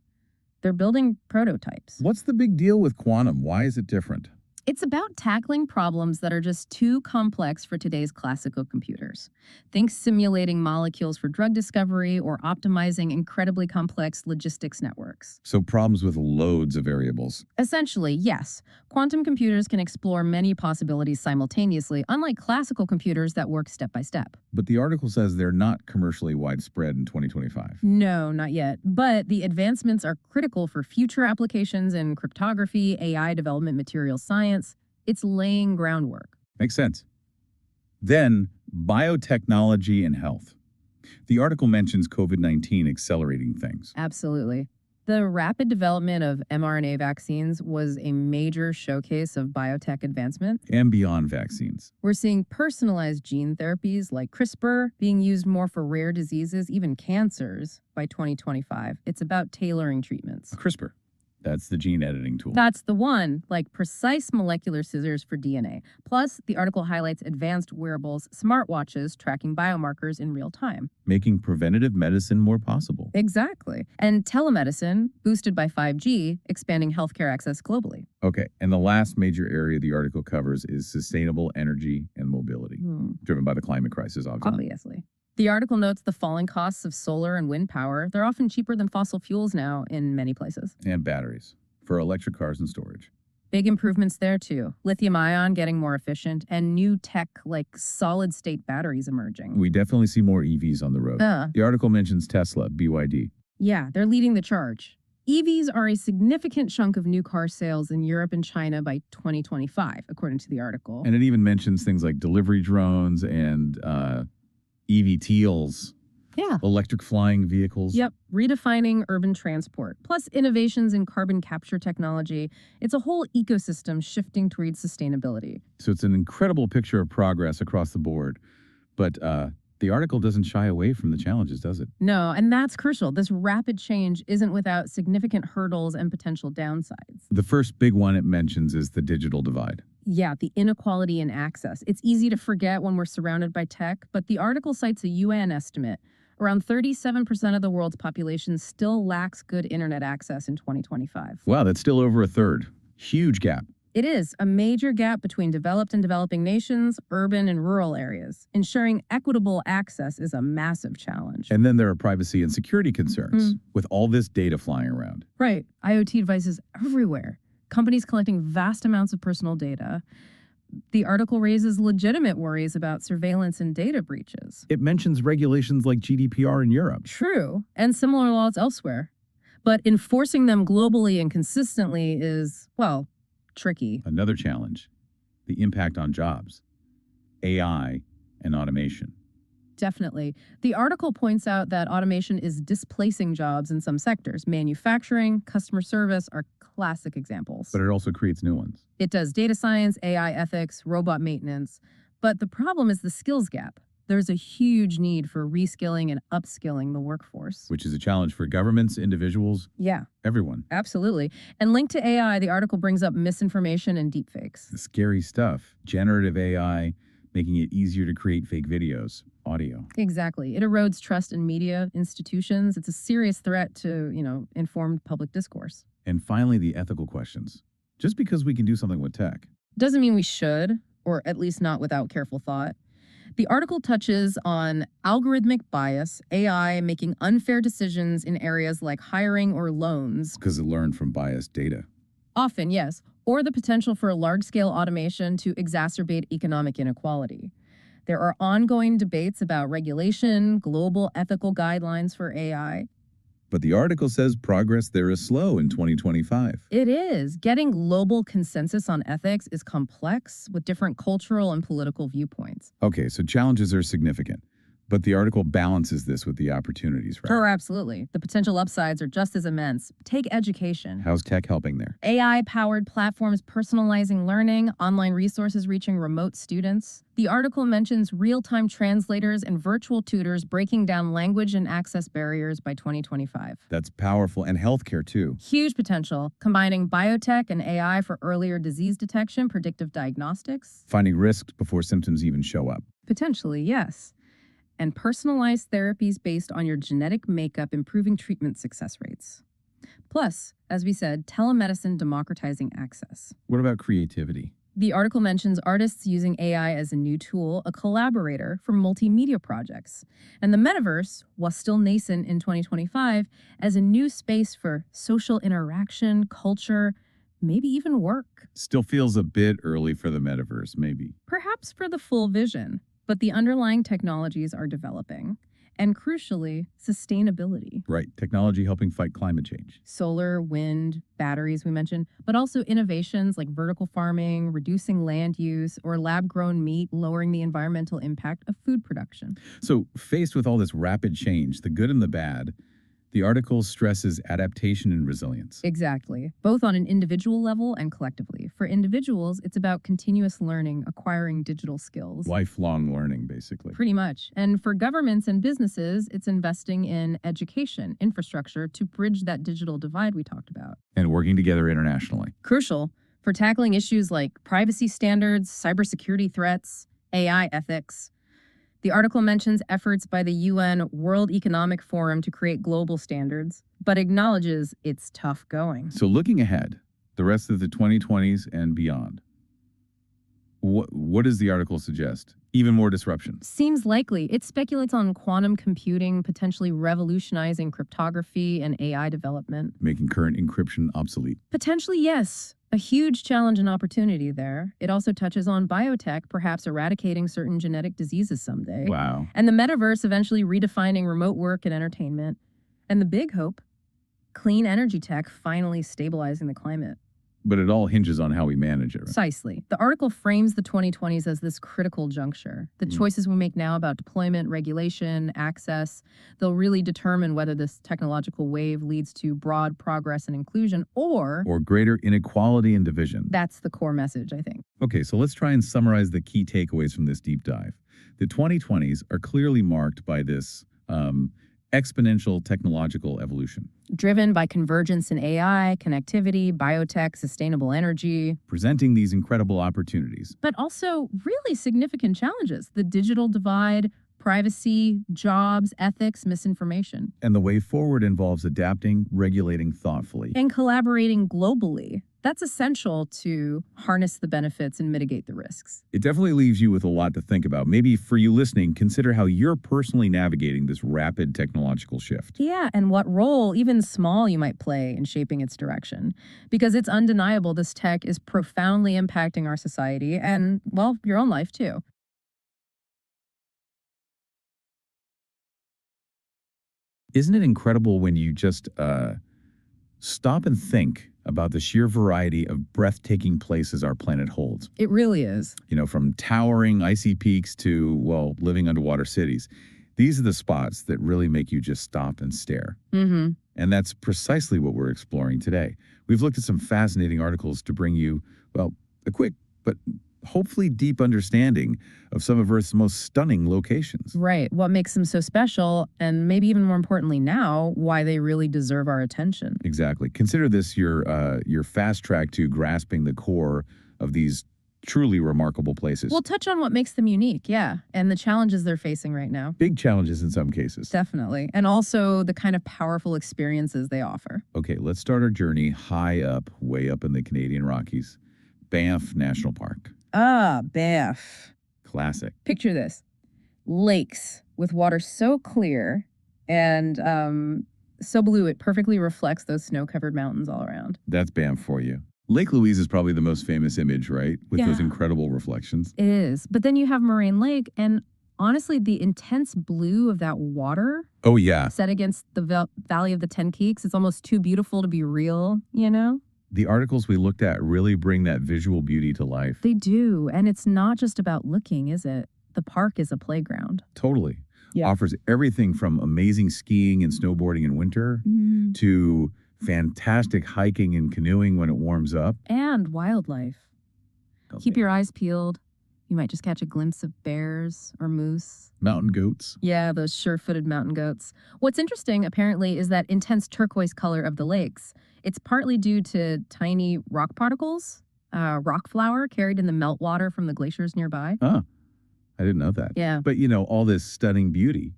they're building prototypes.
What's the big deal with quantum? Why is it different?
It's about tackling problems that are just too complex for today's classical computers. Think simulating molecules for drug discovery or optimizing incredibly complex logistics networks.
So problems with loads of variables.
Essentially, yes, quantum computers can explore many possibilities simultaneously, unlike classical computers that work step by step.
But the article says they're not commercially widespread in 2025.
No, not yet. But the advancements are critical for future applications in cryptography, AI development, materials science. It's laying groundwork.
Makes sense. Then, biotechnology and health. The article mentions COVID-19 accelerating things.
Absolutely. The rapid development of mRNA vaccines was a major showcase of biotech advancement.
And beyond vaccines.
We're seeing personalized gene therapies like CRISPR being used more for rare diseases, even cancers, by 2025. It's about tailoring treatments.
CRISPR. That's the gene editing tool.
That's the one, like precise molecular scissors for DNA. Plus, the article highlights advanced wearables, smartwatches tracking biomarkers in real time.
Making preventative medicine more possible.
Exactly. And telemedicine, boosted by 5G, expanding healthcare access globally.
Okay, and the last major area the article covers is sustainable energy and mobility, driven by the climate crisis,
Obviously. The article notes the falling costs of solar and wind power. They're often cheaper than fossil fuels now in many places.
And batteries for electric cars and storage.
Big improvements there, too. Lithium-ion getting more efficient and new tech like solid-state batteries emerging.
We definitely see more EVs on the road. The article mentions Tesla, BYD.
Yeah, they're leading the charge. EVs are a significant chunk of new car sales in Europe and China by 2025, according to the article.
And it even mentions things like delivery drones and EVTOLs.
Yeah.
Electric flying vehicles.
Yep. Redefining urban transport. Plus innovations in carbon capture technology. It's a whole ecosystem shifting towards sustainability.
So it's an incredible picture of progress across the board. But the article doesn't shy away from the challenges, does it?
No, and that's crucial. This rapid change isn't without significant hurdles and potential downsides.
The first big one it mentions is the digital divide.
Yeah, the inequality in access. It's easy to forget when we're surrounded by tech, but the article cites a UN estimate. Around 37% of the world's population still lacks good internet access in 2025.
Wow, that's still over a third. Huge gap.
It is a major gap between developed and developing nations, urban and rural areas. Ensuring equitable access is a massive challenge.
And then there are privacy and security concerns with all this data flying around.
Right. IoT devices everywhere. Companies collecting vast amounts of personal data. The article raises legitimate worries about surveillance and data breaches.
It mentions regulations like GDPR in Europe.
True, and similar laws elsewhere. But enforcing them globally and consistently is, well, tricky.
Another challenge, the impact on jobs, AI and automation.
Definitely. The article points out that automation is displacing jobs in some sectors. Manufacturing, customer service are classic examples.
But it also creates new ones.
It does data science, AI ethics, robot maintenance. But the problem is the skills gap. There's a huge need for reskilling and upskilling the workforce.
Which is a challenge for governments, individuals, everyone.
Absolutely. And linked to AI, the article brings up misinformation and deepfakes.
The scary stuff. Generative AI making it easier to create fake videos, audio.
Exactly. It erodes trust in media institutions. It's a serious threat to, informed public discourse.
And finally, the ethical questions. Just because we can do something with tech
doesn't mean we should, or at least not without careful thought. The article touches on algorithmic bias, AI making unfair decisions in areas like hiring or loans.
Because it learned from biased data.
Often, yes, or the potential for large-scale automation to exacerbate economic inequality. There are ongoing debates about regulation, global ethical guidelines for AI.
But the article says progress there is slow in 2025.
It is. Getting global consensus on ethics is complex with different cultural and political viewpoints.
Okay, so challenges are significant. But the article balances this with the opportunities, right?
Sure, absolutely. The potential upsides are just as immense. Take education.
How's tech helping there?
AI-powered platforms personalizing learning, online resources reaching remote students. The article mentions real-time translators and virtual tutors breaking down language and access barriers by 2025.
That's powerful. And healthcare, too.
Huge potential, combining biotech and AI for earlier disease detection, predictive diagnostics.
Finding risks before symptoms even show up.
Potentially, yes. And personalized therapies based on your genetic makeup, improving treatment success rates. Plus, as we said, telemedicine democratizing access.
What about creativity?
The article mentions artists using AI as a new tool, a collaborator for multimedia projects, and the metaverse, while still nascent in 2025, as a new space for social interaction, culture, maybe even work.
Still feels a bit early for the metaverse, maybe.
Perhaps for the full vision, but the underlying technologies are developing. And crucially, sustainability.
Right. Technology helping fight climate change.
Solar, wind, batteries, we mentioned, but also innovations like vertical farming, reducing land use, or lab-grown meat, lowering the environmental impact of food production.
So, faced with all this rapid change, the good and the bad, the article stresses adaptation and resilience.
Exactly, both on an individual level and collectively. For individuals, it's about continuous learning, acquiring digital skills.
Lifelong learning, basically.
Pretty much. And for governments and businesses, it's investing in education, infrastructure to bridge that digital divide we talked about.
And working together internationally.
Crucial for tackling issues like privacy standards, cybersecurity threats, AI ethics. The article mentions efforts by the UN World Economic Forum to create global standards, but acknowledges it's tough going.
So looking ahead, the rest of the 2020s and beyond, what does the article suggest? Even more disruption?
Seems likely. It speculates on quantum computing potentially revolutionizing cryptography and AI development.
Making current encryption obsolete?
Potentially, yes. A huge challenge and opportunity there. It also touches on biotech, perhaps eradicating certain genetic diseases someday.
Wow.
And the metaverse eventually redefining remote work and entertainment. And the big hope, clean energy tech finally stabilizing the climate.
But it all hinges on how we manage it, right?
Precisely. The article frames the 2020s as this critical juncture. The choices we make now about deployment, regulation, access, they'll really determine whether this technological wave leads to broad progress and inclusion or
greater inequality and division.
That's the core message, I think.
Okay, so let's try and summarize the key takeaways from this deep dive. The 2020s are clearly marked by this exponential technological evolution.
Driven by convergence in AI, connectivity, biotech, sustainable energy.
Presenting these incredible opportunities.
But also really significant challenges. The digital divide, privacy, jobs, ethics, misinformation.
And the way forward involves adapting, regulating thoughtfully.
And collaborating globally. That's essential to harness the benefits and mitigate the risks.
It definitely leaves you with a lot to think about. Maybe for you listening, consider how you're personally navigating this rapid technological shift.
Yeah, and what role, even small, you might play in shaping its direction. Because it's undeniable this tech is profoundly impacting our society and, well, your own life too.
Isn't it incredible when you just stop and think about the sheer variety of breathtaking places our planet holds?
It really is.
You know, from towering icy peaks to, well, living underwater cities. These are the spots that really make you just stop and stare.
Mm-hmm.
And that's precisely what we're exploring today. We've looked at some fascinating articles to bring you, well, a quick but hopefully deep understanding of some of Earth's most stunning locations.
Right. What makes them so special, and maybe even more importantly now, why they really deserve our attention.
Exactly. Consider this your fast track to grasping the core of these truly remarkable places.
We'll touch on what makes them unique, yeah, and the challenges they're facing right now.
Big challenges in some cases.
Definitely. And also the kind of powerful experiences they offer.
Okay, let's start our journey high up, way up in the Canadian Rockies. Banff National Park.
Ah, Banff.
Classic.
Picture this. Lakes with water so clear and so blue it perfectly reflects those snow-covered mountains all around.
That's Banff for you. Lake Louise is probably the most famous image, right? With those incredible reflections.
It is. But then you have Moraine Lake, and honestly, the intense blue of that water.
Oh, yeah.
Set against the Valley of the Ten Peaks. It's almost too beautiful to be real, you know?
The articles we looked at really bring that visual beauty to life.
They do. And it's not just about looking, is it? The park is a playground.
Totally.
Yeah.
Offers everything from amazing skiing and snowboarding in winter to fantastic hiking and canoeing when it warms up.
And wildlife.
Okay.
Keep your eyes peeled. You might just catch a glimpse of bears or moose.
Mountain goats.
Yeah, those sure-footed mountain goats. What's interesting, apparently, is that intense turquoise color of the lakes. It's partly due to tiny rock particles, rock flour carried in the meltwater from the glaciers nearby.
Oh, I didn't know that.
Yeah.
But, you know, all this stunning beauty,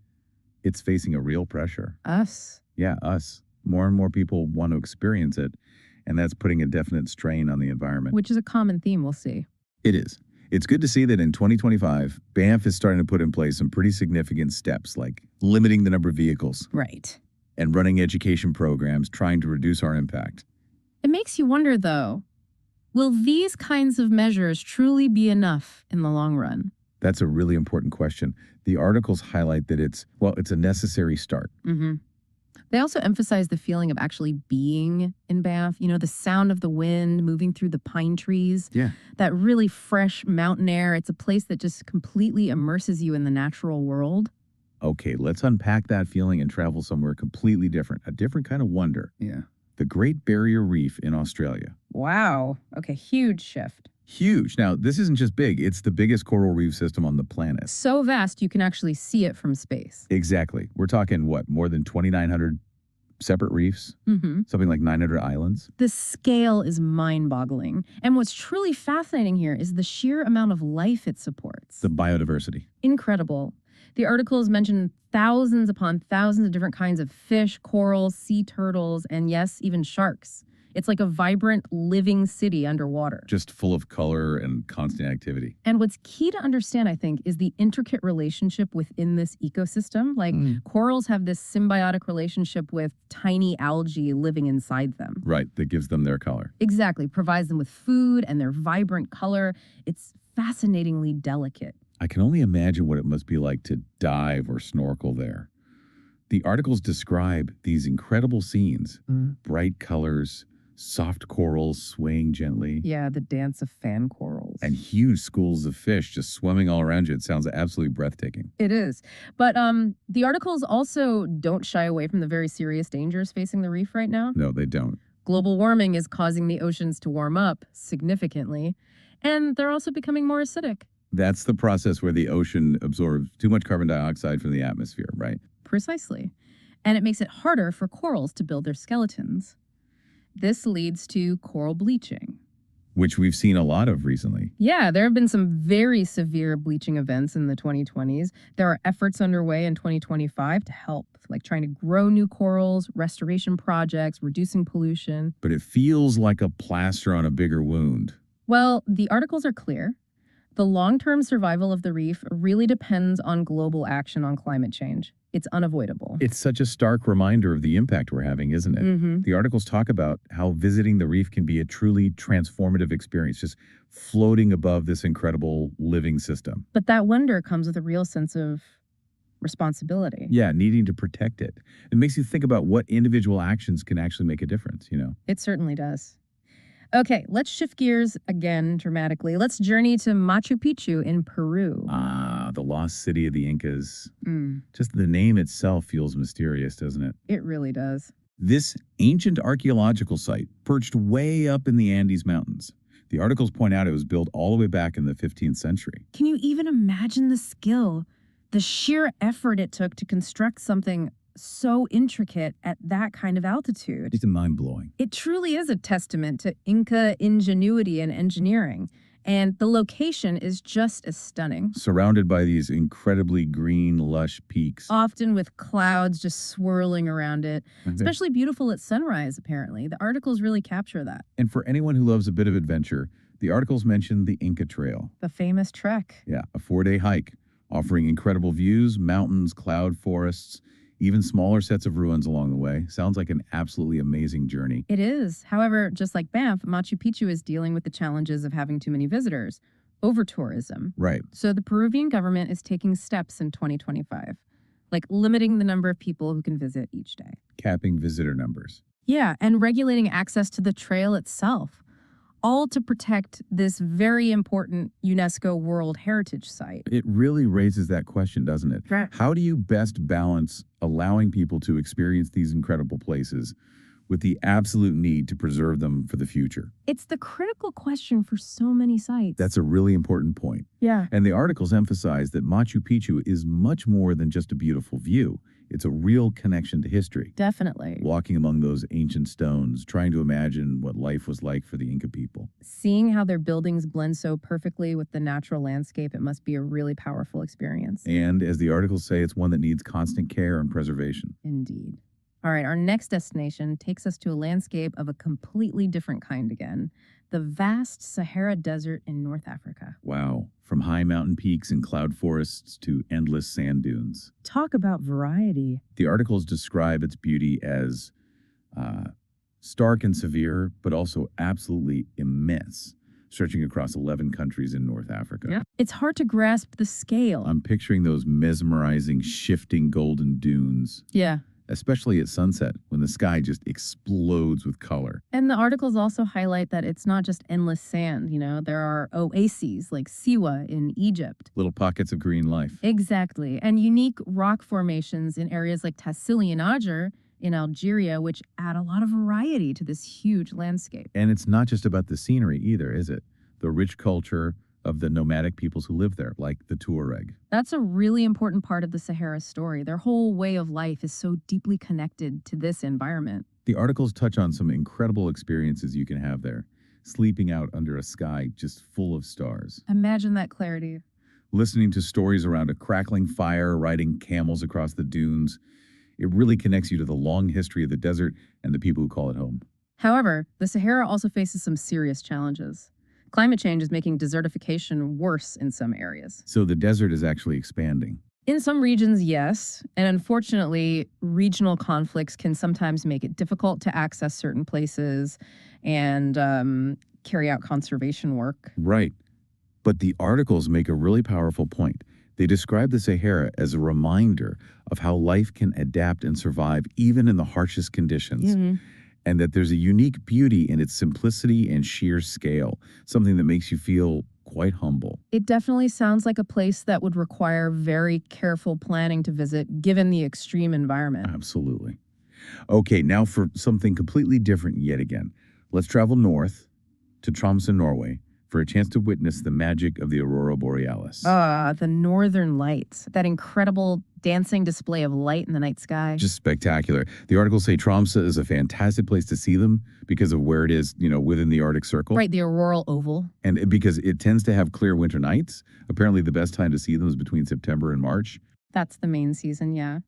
it's facing a real pressure.
Us.
Yeah, us. More and more people want to experience it, and that's putting a definite strain on the environment.
Which is a common theme we'll see.
It is. It's good to see that in 2025, Banff is starting to put in place some pretty significant steps, like limiting the number of vehicles.
Right.
And running education programs trying to reduce our impact.
It makes you wonder, though, will these kinds of measures truly be enough in the long run?
That's a really important question. The articles highlight that it's a necessary start.
Mm-hmm. They also emphasize the feeling of actually being in Banff, the sound of the wind moving through the pine trees.
Yeah.
That really fresh mountain air. It's a place that just completely immerses you in the natural world.
Okay, let's unpack that feeling and travel somewhere completely different, a different kind of wonder.
Yeah.
The Great Barrier Reef in Australia.
Wow. Okay, huge shift.
Huge. Now, this isn't just big, it's the biggest coral reef system on the planet.
So vast you can actually see it from space.
Exactly. We're talking, more than 2,900 separate reefs?
Mm-hmm.
Something like 900 islands?
The scale is mind-boggling. And what's truly fascinating here is the sheer amount of life it supports.
The biodiversity.
Incredible. The articles mention thousands upon thousands of different kinds of fish, corals, sea turtles, and yes, even sharks. It's like a vibrant, living city underwater.
Just full of color and constant activity.
And what's key to understand, I think, is the intricate relationship within this ecosystem. Like corals have this symbiotic relationship with tiny algae living inside them.
Right, that gives them their color.
Exactly, provides them with food and their vibrant color. It's fascinatingly delicate.
I can only imagine what it must be like to dive or snorkel there. The articles describe these incredible scenes, bright colors, soft corals swaying gently.
Yeah, the dance of fan corals.
And huge schools of fish just swimming all around you. It sounds absolutely breathtaking.
It is. But the articles also don't shy away from the very serious dangers facing the reef right now.
No, they don't.
Global warming is causing the oceans to warm up significantly, and they're also becoming more acidic.
That's the process where the ocean absorbs too much carbon dioxide from the atmosphere, right?
Precisely. And it makes it harder for corals to build their skeletons. This leads to coral bleaching.
Which we've seen a lot of recently.
Yeah, there have been some very severe bleaching events in the 2020s. There are efforts underway in 2025 to help, like trying to grow new corals, restoration projects, reducing pollution.
But it feels like a plaster on a bigger wound.
Well, the articles are clear. The long-term survival of the reef really depends on global action on climate change. It's unavoidable.
It's such a stark reminder of the impact we're having, isn't it?
Mm-hmm.
The articles talk about how visiting the reef can be a truly transformative experience, just floating above this incredible living system.
But that wonder comes with a real sense of responsibility.
Yeah, needing to protect it. It makes you think about what individual actions can actually make a difference,
It certainly does. Okay, let's shift gears again dramatically. Let's journey to Machu Picchu in Peru.
Ah, the lost city of the Incas. Just the name itself feels mysterious, doesn't it?
It really does.
This ancient archaeological site, perched way up in the Andes Mountains. The articles point out it was built all the way back in the 15th century.
Can you even imagine the skill, the sheer effort it took to construct something so intricate at that kind of altitude?
It's mind-blowing.
It truly is a testament to Inca ingenuity and engineering. And the location is just as stunning.
Surrounded by these incredibly green, lush peaks.
Often with clouds just swirling around it. Especially beautiful at sunrise, apparently. The articles really capture that.
And for anyone who loves a bit of adventure, the articles mention the Inca Trail.
The famous trek.
Yeah, a 4-day hike, offering incredible views, mountains, cloud forests, even smaller sets of ruins along the way. Sounds like an absolutely amazing journey.
It is. However, just like Banff, Machu Picchu is dealing with the challenges of having too many visitors, over-tourism.
Right.
So the Peruvian government is taking steps in 2025, like limiting the number of people who can visit each day.
Capping visitor numbers.
Yeah, and regulating access to the trail itself, all to protect this very important UNESCO World Heritage Site.
It really raises that question, doesn't it?
Right.
How do you best balance allowing people to experience these incredible places with the absolute need to preserve them for the future?
It's the critical question for so many sites.
That's a really important point.
Yeah.
And the articles emphasize that Machu Picchu is much more than just a beautiful view. It's a real connection to history.
Definitely.
Walking among those ancient stones, trying to imagine what life was like for the Inca people.
Seeing how their buildings blend so perfectly with the natural landscape, it must be a really powerful experience.
And as the articles say, it's one that needs constant care and preservation.
Indeed. All right, our next destination takes us to a landscape of a completely different kind again. the vast Sahara Desert in North Africa.
Wow. From high mountain peaks and cloud forests to endless sand dunes.
Talk about variety.
The articles describe its beauty as stark and severe, but also absolutely immense, stretching across 11 countries in North Africa.
Yeah. It's hard to grasp the scale.
I'm picturing those mesmerizing, shifting golden dunes.
Yeah.
Especially at sunset, when the sky just explodes with color.
And the articles also highlight that it's not just endless sand, there are oases like Siwa in Egypt.
Little pockets of green life.
Exactly. And unique rock formations in areas like Tassili and Ajer in Algeria, which add a lot of variety to this huge landscape.
And it's not just about the scenery either, is it? The rich culture of the nomadic peoples who live there, like the Tuareg.
That's a really important part of the Sahara story. Their whole way of life is so deeply connected to this environment.
The articles touch on some incredible experiences you can have there, sleeping out under a sky just full of stars.
Imagine that clarity.
Listening to stories around a crackling fire, riding camels across the dunes. It really connects you to the long history of the desert and the people who call it home.
However, the Sahara also faces some serious challenges. Climate change is making desertification worse in some areas.
So the desert is actually expanding.
In some regions, yes. And unfortunately, regional conflicts can sometimes make it difficult to access certain places and carry out conservation work.
Right. But the articles make a really powerful point. They describe the Sahara as a reminder of how life can adapt and survive even in the harshest conditions.
Mm-hmm.
And that there's a unique beauty in its simplicity and sheer scale, something that makes you feel quite humble.
It definitely sounds like a place that would require very careful planning to visit, given the extreme environment.
Absolutely. Okay, now for something completely different yet again. Let's travel north to Tromsø, Norway, for a chance to witness the magic of the Aurora Borealis.
The northern lights, that incredible dancing display of light in the night sky.
Just spectacular. The articles say Tromsø is a fantastic place to see them because of where it is, within the Arctic Circle.
Right, the auroral oval.
And because it tends to have clear winter nights. Apparently the best time to see them is between September and March.
That's the main season, yeah.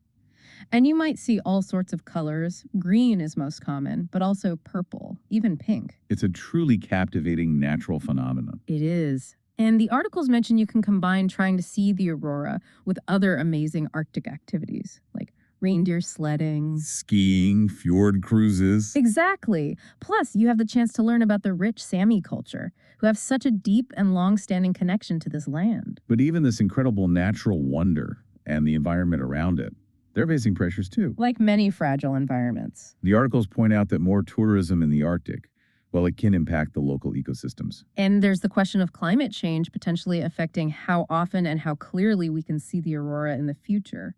And you might see all sorts of colors. Green is most common, but also purple, even pink.
It's a truly captivating natural phenomenon.
It is. And the articles mention you can combine trying to see the aurora with other amazing Arctic activities, like reindeer sledding,
skiing, fjord cruises.
Exactly. Plus, you have the chance to learn about the rich Sami culture, who have such a deep and long-standing connection to this land.
But even this incredible natural wonder and the environment around it, they're facing pressures too.
Like many fragile environments.
The articles point out that more tourism in the Arctic, well, it can impact the local ecosystems.
And there's the question of climate change potentially affecting how often and how clearly we can see the aurora in the future.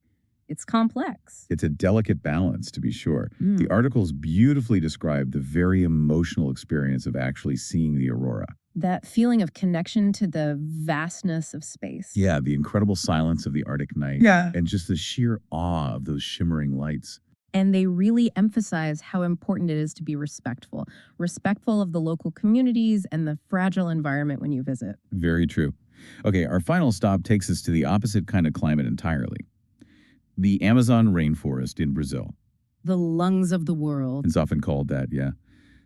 It's complex.
It's a delicate balance, to be sure. The articles beautifully describe the very emotional experience of actually seeing the aurora.
That feeling of connection to the vastness of space.
Yeah, the incredible silence of the Arctic night.
Yeah.
And just the sheer awe of those shimmering lights.
And they really emphasize how important it is to be respectful of the local communities and the fragile environment when you visit.
Very true. Okay, our final stop takes us to the opposite kind of climate entirely. The Amazon rainforest in Brazil.
The lungs of the world.
It's often called that, yeah.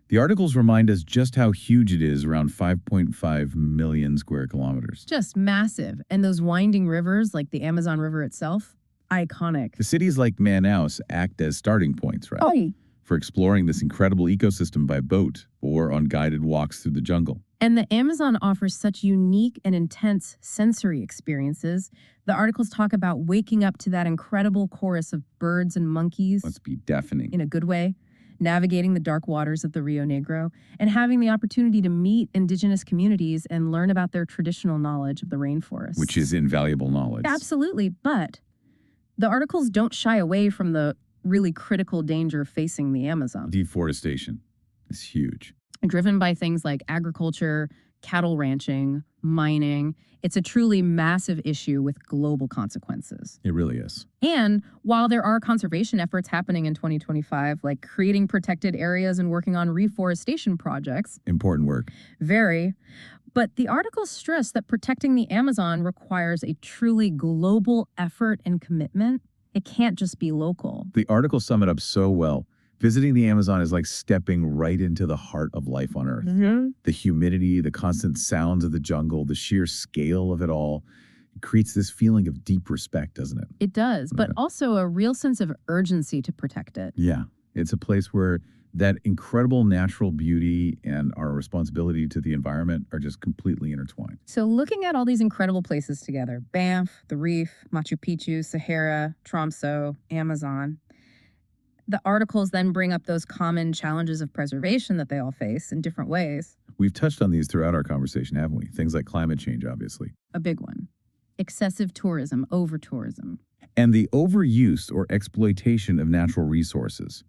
The articles remind us just how huge it is, around 5.5 million square kilometers.
Just massive. And those winding rivers, like the Amazon River itself, iconic.
The cities like Manaus act as starting points, right?
Oh.
For exploring this incredible ecosystem by boat or on guided walks through the jungle.
And the Amazon offers such unique and intense sensory experiences. The articles talk about waking up to that incredible chorus of birds and monkeys.
Must be deafening.
In a good way. Navigating the dark waters of the Rio Negro, and having the opportunity to meet indigenous communities and learn about their traditional knowledge of the rainforest.
Which is invaluable knowledge.
Absolutely, but the articles don't shy away from the really critical danger facing the Amazon.
Deforestation is huge.
Driven by things like agriculture, cattle ranching, mining, it's a truly massive issue with global consequences.
It really is.
And while there are conservation efforts happening in 2025, like creating protected areas and working on reforestation projects.
Important work.
Very. But the articles stress that protecting the Amazon requires a truly global effort and commitment. It can't just be local.
The articles sum it up so well. Visiting the Amazon is like stepping right into the heart of life on Earth. The humidity, the constant sounds of the jungle, the sheer scale of it all, it creates this feeling of deep respect, doesn't it?
It does, but also a real sense of urgency to protect it.
Yeah, it's a place where that incredible natural beauty and our responsibility to the environment are just completely intertwined.
So looking at all these incredible places together, Banff, the Reef, Machu Picchu, Sahara, Tromso, Amazon, the articles then bring up those common challenges of preservation that they all face in different ways.
We've touched on these throughout our conversation, haven't we? Things like climate change, obviously.
A big one. Excessive tourism, over-tourism.
And the overuse or exploitation of natural resources.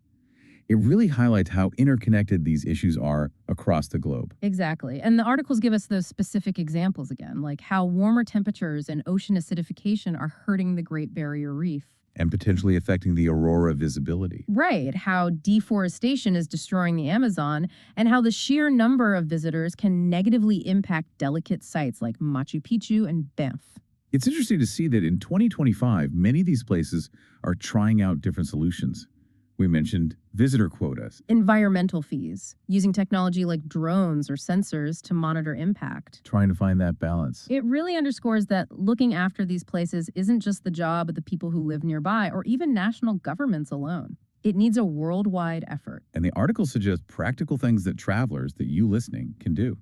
It really highlights how interconnected these issues are across the globe.
Exactly. And the articles give us those specific examples again, like how warmer temperatures and ocean acidification are hurting the Great Barrier Reef.
And potentially affecting the aurora visibility.
Right. How deforestation is destroying the Amazon, and how the sheer number of visitors can negatively impact delicate sites like Machu Picchu and Banff.
It's interesting to see that in 2025, many of these places are trying out different solutions. We mentioned visitor quotas.
Environmental fees, using technology like drones or sensors to monitor impact.
Trying to find that balance.
It really underscores that looking after these places isn't just the job of the people who live nearby or even national governments alone. It needs a worldwide effort.
And the article suggests practical things that travelers, that you listening, can do.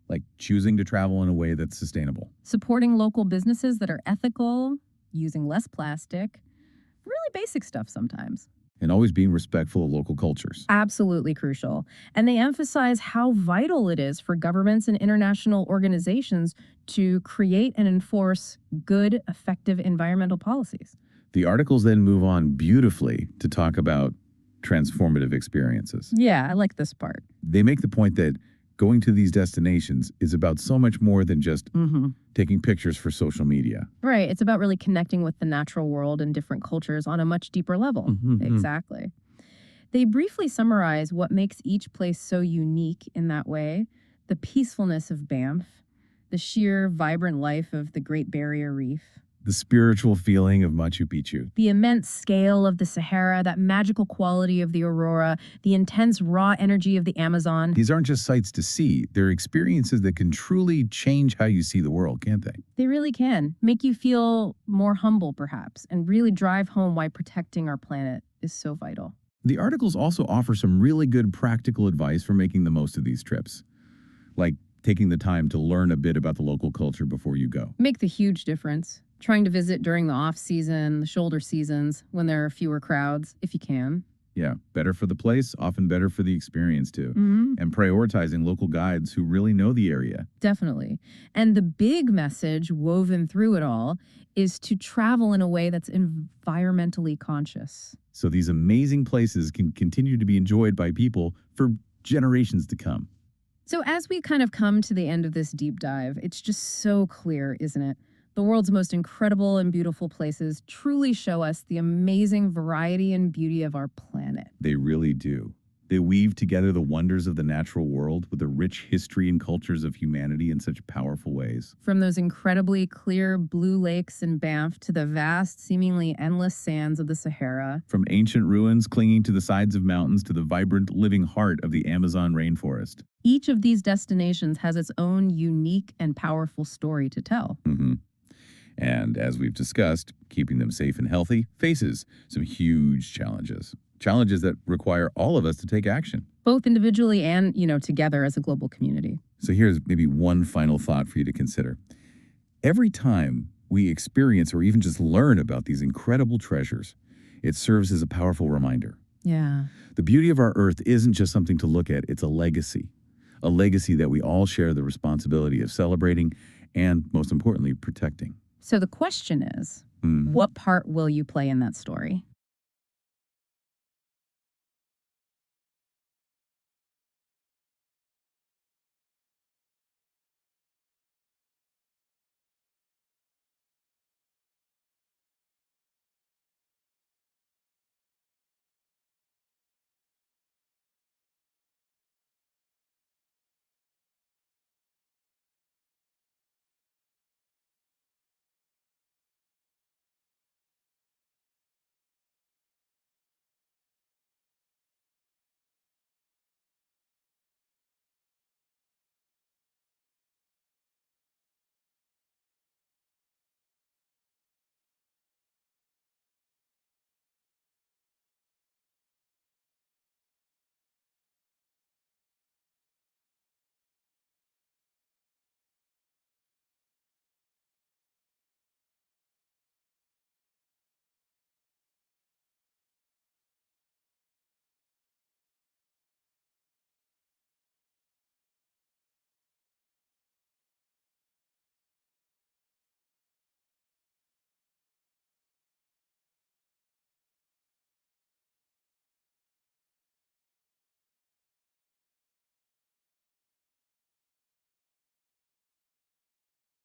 Like choosing to travel in a way that's sustainable.
Supporting local businesses that are ethical, using less plastic. Really basic stuff sometimes.
And always being respectful of local cultures.
Absolutely crucial. And they emphasize how vital it is for governments and international organizations to create and enforce good, effective environmental policies.
The articles then move on beautifully to talk about transformative experiences.
Yeah, I like this part.
They make the point that going to these destinations is about so much more than just taking pictures for social media.
Right. It's about really connecting with the natural world and different cultures on a much deeper level. Exactly. They briefly summarize what makes each place so unique in that way: the peacefulness of Banff, the sheer vibrant life of the Great Barrier Reef,
the spiritual feeling of Machu Picchu,
the immense scale of the Sahara, that magical quality of the aurora, the intense raw energy of the Amazon.
These aren't just sights to see. They're experiences that can truly change how you see the world, can't they?
They really can. Make you feel more humble, perhaps, and really drive home why protecting our planet is so vital.
The articles also offer some really good practical advice for making the most of these trips, like taking the time to learn a bit about the local culture before you go.
Make the huge difference. Trying to visit during the off-season, the shoulder seasons, when there are fewer crowds, if you can.
Yeah, better for the place, often better for the experience too. And prioritizing local guides who really know the area.
Definitely. And the big message woven through it all is to travel in a way that's environmentally conscious.
So these amazing places can continue to be enjoyed by people for generations to come.
So as we kind of come to the end of this deep dive, it's just so clear, isn't it? The world's most incredible and beautiful places truly show us the amazing variety and beauty of our planet.
They really do. They weave together the wonders of the natural world with the rich history and cultures of humanity in such powerful ways.
From those incredibly clear blue lakes in Banff to the vast, seemingly endless sands of the Sahara.
From ancient ruins clinging to the sides of mountains to the vibrant, living heart of the Amazon rainforest.
Each of these destinations has its own unique and powerful story to tell.
And as we've discussed, keeping them safe and healthy faces some huge challenges. Challenges that require all of us to take action.
Both individually and, together as a global community.
So here's maybe one final thought for you to consider. Every time we experience or even just learn about these incredible treasures, it serves as a powerful reminder.
Yeah.
The beauty of our Earth isn't just something to look at, it's a legacy. A legacy that we all share the responsibility of celebrating and, most importantly, protecting.
So the question is, what part will you play in that story?